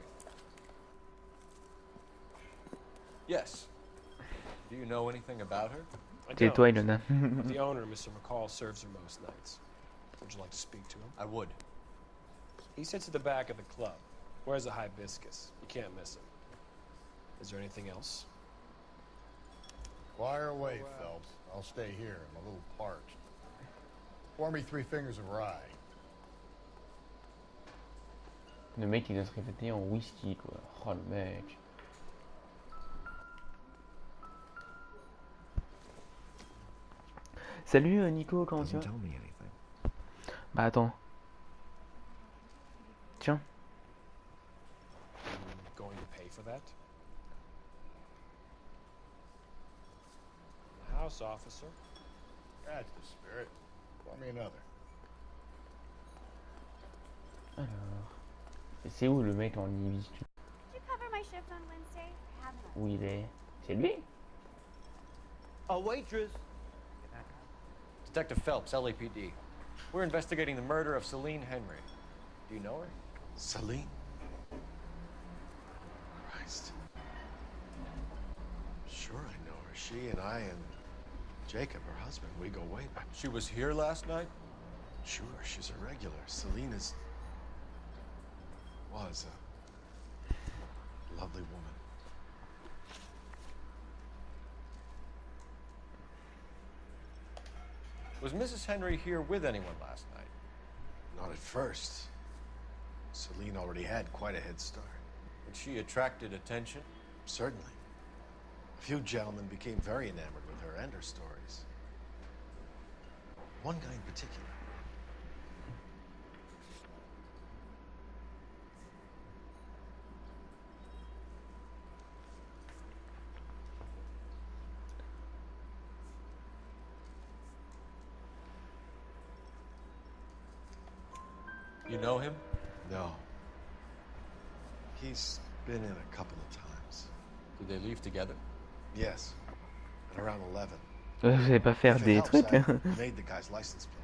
Yes. Do you know anything about her? I don't. The owner, Mr. McCall, serves her most nights. Would you like to speak to him? I would. He sits at the back of the club. Wears a hibiscus. You can't miss him. Is there anything else? Fire away, Phelps. I'll stay here. I'm a little parched. Pour me 3 fingers of rye. Le mec il doit se répéter en whisky quoi. Oh le mec. Salut Nico, comment tu vas? Bah attends. Tiens. Going to pay for that? House officer. That's the spirit. Pour me another. Alors. C'est où le mec en Libye? Did you cover my shift on Wednesday? I haven't. Où il est? C'est lui? A waitress. Detective Phelps, LAPD. We're investigating the murder of Celine Henry. Do you know her? Celine? Christ. Sure I know her. She and I and Jacob, her husband, we go way back. She was here last night? Sure, she's a regular. Celine was a lovely woman. Was Mrs. Henry here with anyone last night? Not at first. Celine already had quite a head start. But she attracted attention? Certainly. A few gentlemen became very enamored with her and her stories. One guy in particular. You know him? No. He's been in a couple of times. Did they leave together? Yes. At around 11. Vous allez pas faire des trucs. I made the guy's license plate.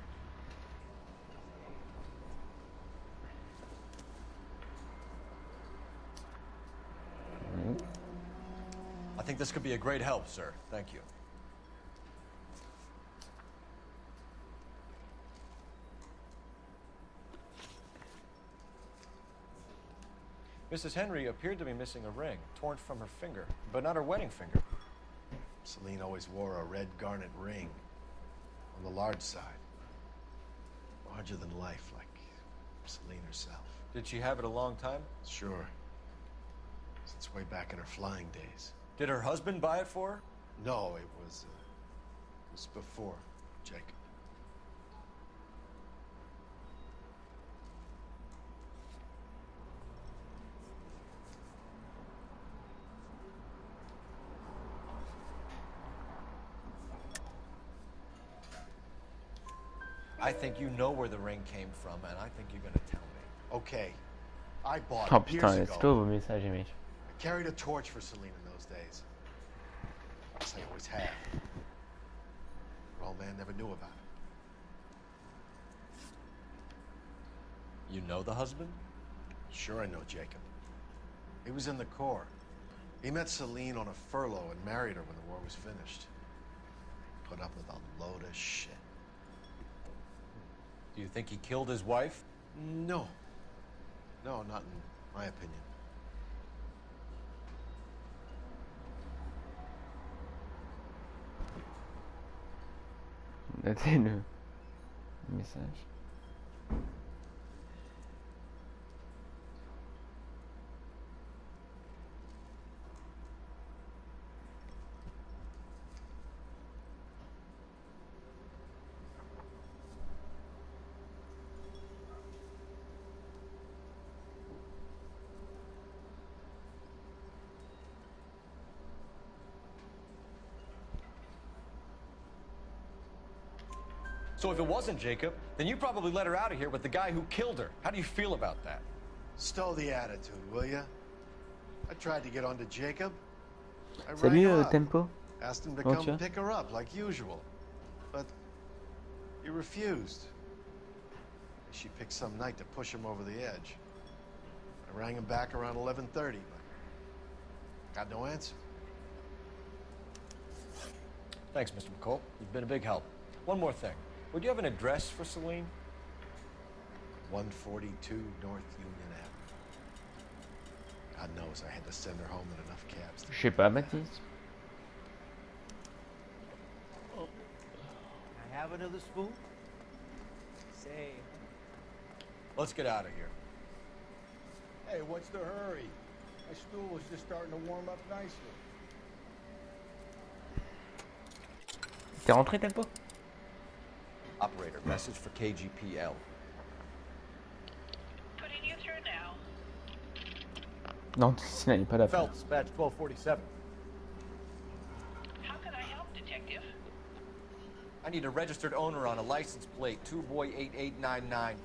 I think this could be a great help, sir. Thank you. Mrs. Henry appeared to be missing a ring, torn from her finger, but not her wedding finger. Celine always wore a red garnet ring on the large side. Larger than life, like Celine herself. Did she have it a long time? Sure. Since way back in her flying days. Did her husband buy it for her? No, it was before Jacob. I think you know where the ring came from, and I think you're gonna tell me. Okay. I bought Oh it years putain, ago. laisse toi vos messages, mec. I carried a torch for Celine in those days. As I always have. Her old man never knew about it. You know the husband? Sure I know Jacob. He was in the Corps. He met Celine on a furlough and married her when the war was finished. Put up with a load of shit. Do you think he killed his wife? No. No, not in my opinion. Notez le message. So if it wasn't Jacob, then you probably let her out of here with the guy who killed her. How do you feel about that? Stow the attitude, will ya? I tried to get onto Jacob. I rang Salut him up, Tempo. asked him to Comment tu come vas? pick her up like usual. But he refused. She picked some night to push him over the edge. I rang him back around 11:30, but got no answer. Thanks, Mr. McCall. You've been a big help. One more thing. Would you have an address for Celine? 142 North Union Avenue. God knows I had to send her home in enough cabs. Je sais pas, Mathis. I have another spoon? Say. Let's get out of here. Hey, what's the hurry? My stool was just starting to warm up nicely. T'es rentré Tempo? Operator, message for KGPL. Putting you through now. Non, Tina n'est pas là. Phelps, badge 1247. How can I help, Detective? I need a registered owner on a license plate, 2boy8899.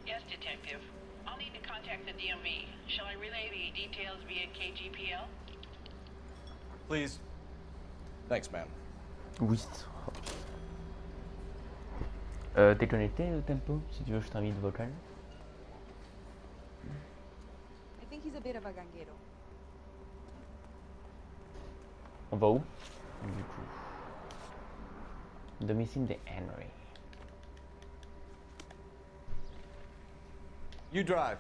Yes, Detective. I'll need to contact the DMV. Shall I relay the details via KGPL? Please. Thanks, ma'am. Oui. T'es connecté Tempo? Si tu veux, je t'invite vocal. I think he's a bit of a ganguero. On va où? Du coup. Domicile de Henry. You drive.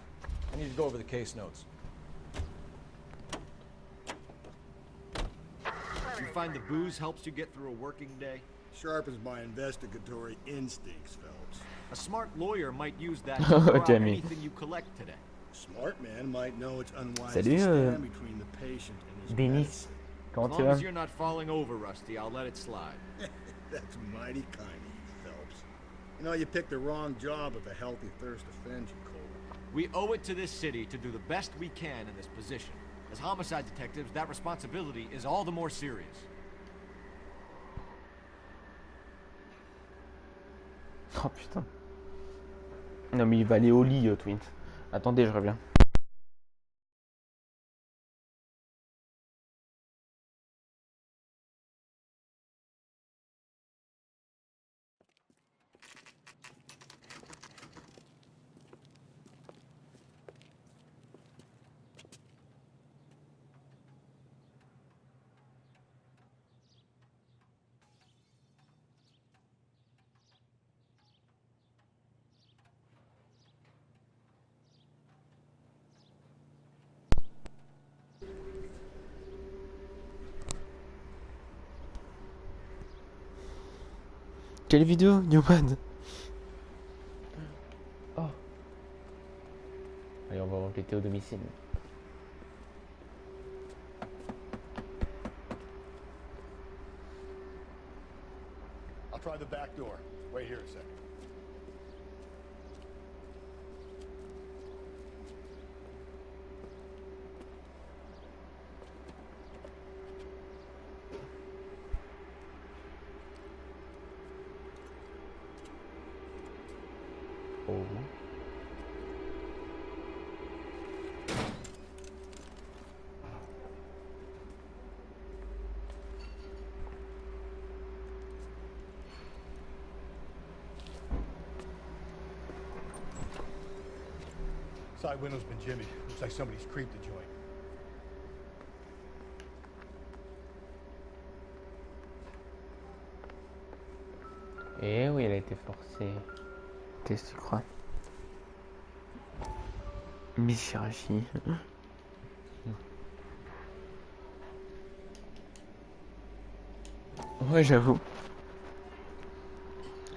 I need to go over the case notes. You find the booze helps you get through a working day? Sharpens my investigatory instincts, Phelps. A smart lawyer might use that to throw out Jamie. anything you collect today. A smart man might know it's unwise Salut, to stand between the patient and his Denis. medicine. Comment As tu long vas? as you're not falling over, Rusty, I'll let it slide. That's mighty kind of you, Phelps. You know, you picked the wrong job if a healthy thirst offends you, Cole. We owe it to this city to do the best we can in this position. As homicide detectives, that responsibility is all the more serious. Oh putain. Non mais il va aller au lit, Twint. Attendez, je reviens. Quelle vidéo, Newman? Oh. Allez, on va enquêter au domicile. I'll try the back door. Wait here a second. Oh. Side window's been jimmied. Looks like somebody's creeped the joint. Eh oui, elle a été forcée. Qu'est-ce que tu crois? Mi-chirurgie. Ouais, j'avoue.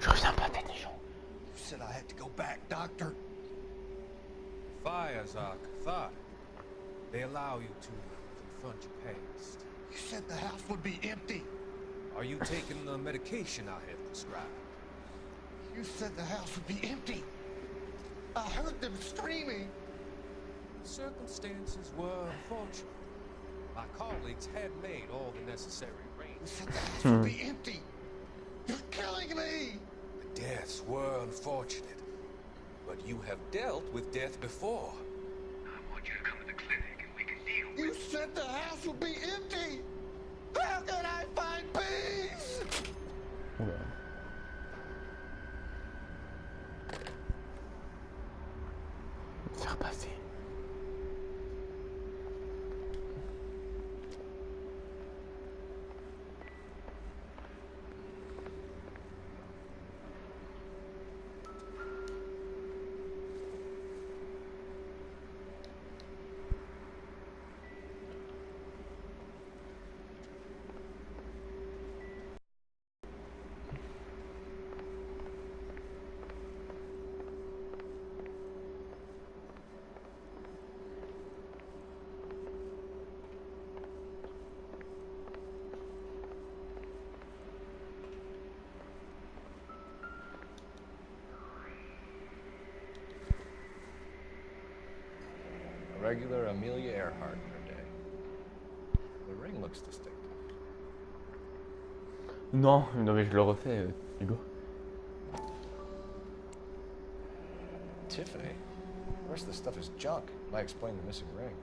Je reviens pas avec les gens. You said I had to go back, Doctor. Fires are cathartic. They allow you to confront your past. You said the house would be empty. Are you taking the medication I have prescribed? You said the house would be empty. I heard them screaming. The circumstances were unfortunate. My colleagues had made all the necessary arrangements. You said the house would be empty. You're killing me. The deaths were unfortunate, but you have dealt with death before. I want you to come to the clinic and we can deal with it. You said the house would be empty. How can I find peace? Faire passer. Regular Amelia Earhart in her day. The ring looks distinctive. Non, non mais je le refais, Hugo. Tiffany? The rest of the stuff is junk. Might explain the missing ring.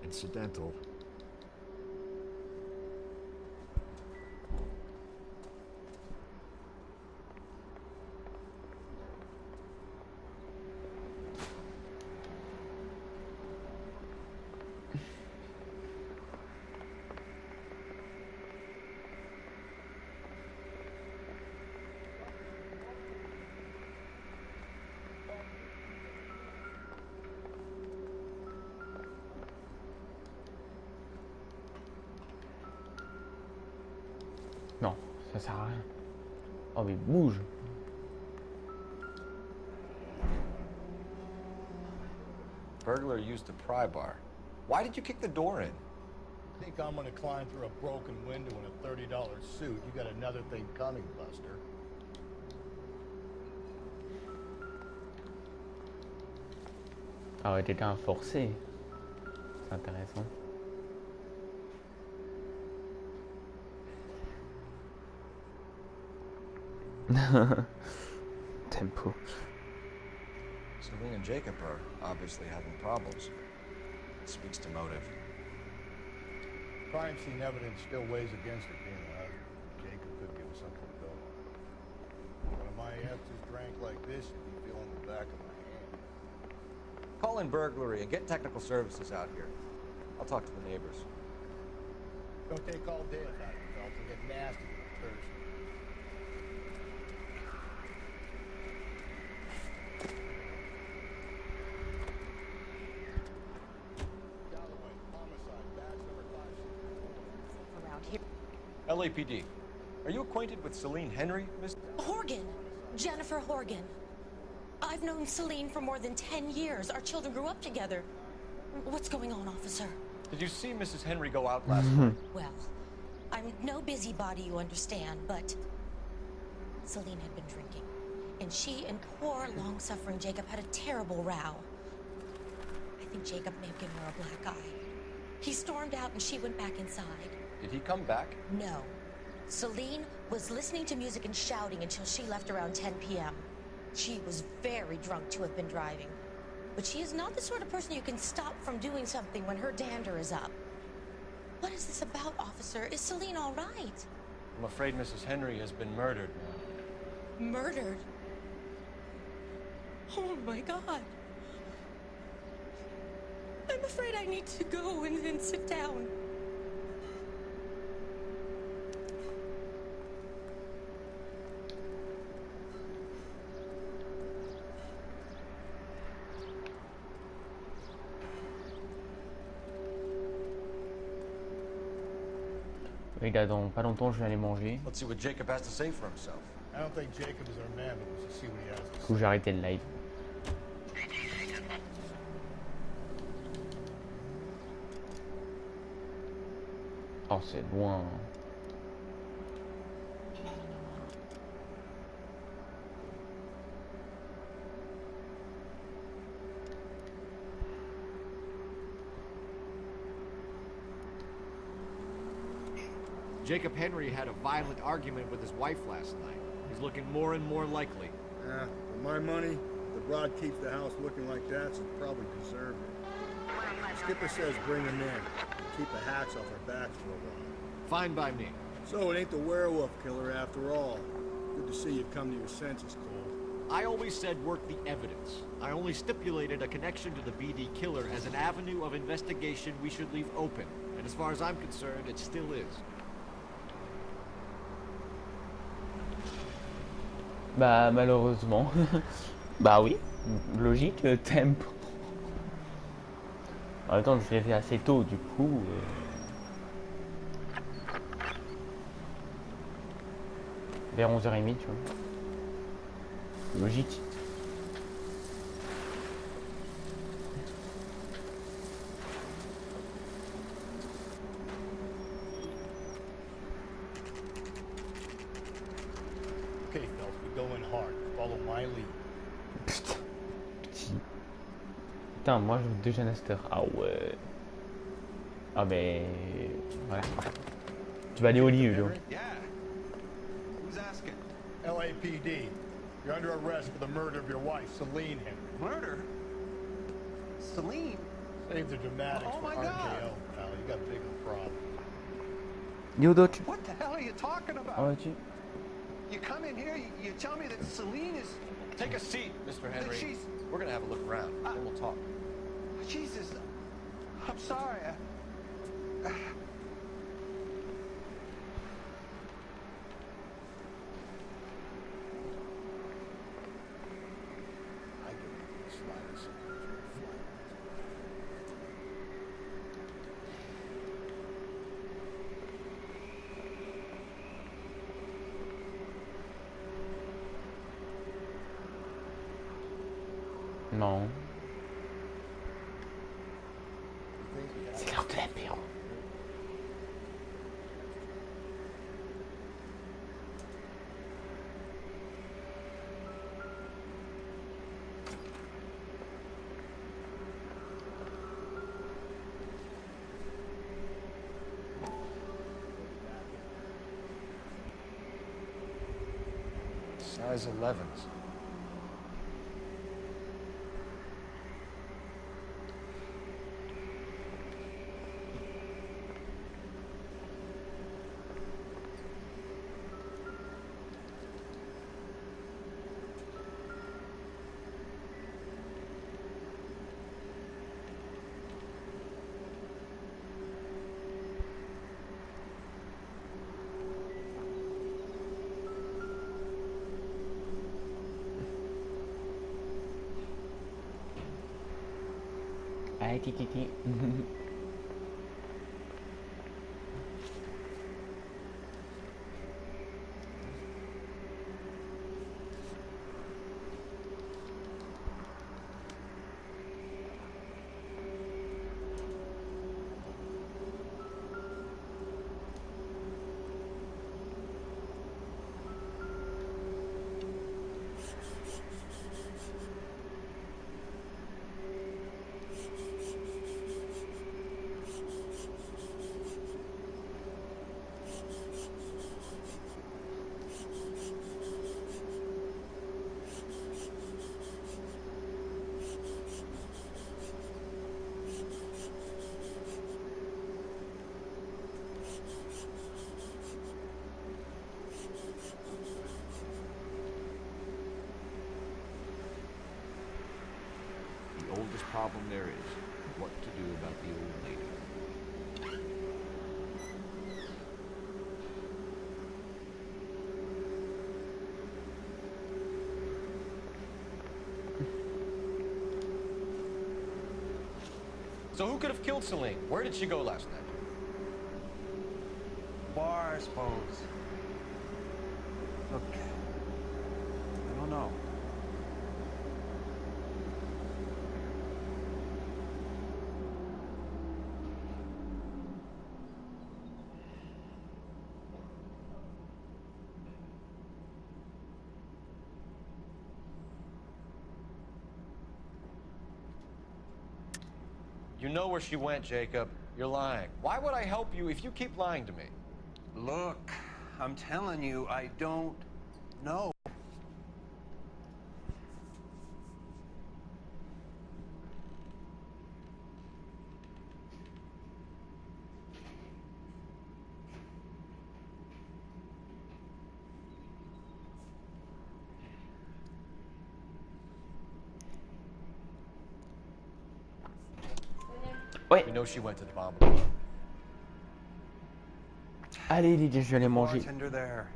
Incidental. Non, ça sert à rien. Oh mais bouge. Burglar used a pry bar. Why did you kick the door in? Think I'm gonna climb through a broken window in a $30 suit? You got another thing coming, Buster. Ah ouais, quelqu'un forcé. C'est intéressant. Tempo. Celine and Jacob are obviously having problems. It speaks to motive. Crime scene evidence still weighs against it being a husband. Jacob could give us something to go on. One of my exes drank like this, you'd be feeling the back of my hand. Call in burglary and get technical services out here. I'll talk to the neighbors. Don't take all day about it, Phelps, and get nasty with Thursday. LAPD. Are you acquainted with Celine Henry, Miss? Horgan. Jennifer Horgan. I've known Celine for more than 10 years. Our children grew up together. What's going on, officer? Did you see Mrs. Henry go out last night? Well, I'm no busybody, you understand, but Celine had been drinking. And she and poor, long-suffering Jacob had a terrible row. I think Jacob may have given her a black eye. He stormed out and she went back inside. Did he come back? No. Celine was listening to music and shouting until she left around 10 p.m. She was very drunk to have been driving. But she is not the sort of person you can stop from doing something when her dander is up. What is this about, officer? Is Celine all right? I'm afraid Mrs. Henry has been murdered, ma'am. Murdered? Oh my God. I'm afraid I need to go and sit down. Et là, dans pas longtemps, je vais aller manger. Let's see what Jacob has to say for himself. I don't think Jacob is our man, but we'll see what he has to Du say. coup, j'ai arrêté le live. Oh, c'est loin. Jacob Henry had a violent argument with his wife last night. He's looking more and more likely. For my money, the broad keeps the house looking like that, so probably deserved it. Skipper says bring him in. Keep the hacks off our backs for a while. Fine by me. So it ain't the werewolf killer after all. Good to see you've come to your senses, Cole. I always said work the evidence. I only stipulated a connection to the BD killer as an avenue of investigation we should leave open. And as far as I'm concerned, it still is. Bah malheureusement. Bah oui, logique, tempo. En même temps, je l'ai fait assez tôt, du coup. Vers 11h30, tu vois. Logique. Okay, Phelps, we go in hard. Follow my lead. Putain. Petit. Putain, moi je veux 2 Janister. Ah ouais. Ah mais... Ouais. Tu vas aller au lit, Hugo. Yeah. Who's asking? LAPD. You're under arrest for the murder of your wife, Celine Henry. Murder? Celine? Save the dramatics Oh for my RKO, God. pal. You got a bigger problem. Yodo, What the hell are you talking about? Oh, tu... You come in here, you tell me that Celine is... Take a seat, Mr. Henry. She's... We're gonna have a look around, then we'll talk. Jesus. I'm sorry. Non. C'est l'heure de l'apéro. Size 11s. Allez, titi. the oldest problem there is. What to do about the old lady. So who could have killed Celine? Where did she go last night? Bar, I suppose. Look, I don't know. You know where she went, Jacob. You're lying. Why would I help you if you keep lying to me? Look, I'm telling you, I don't know. Ouais. We know she went to the bomb. Allez Lydia, je vais aller manger. Bartender there.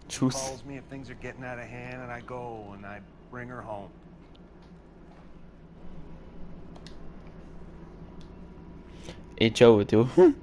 Tchuss. Calls me if things are getting out of hand, and I go and I bring her home. Et ciao Théo.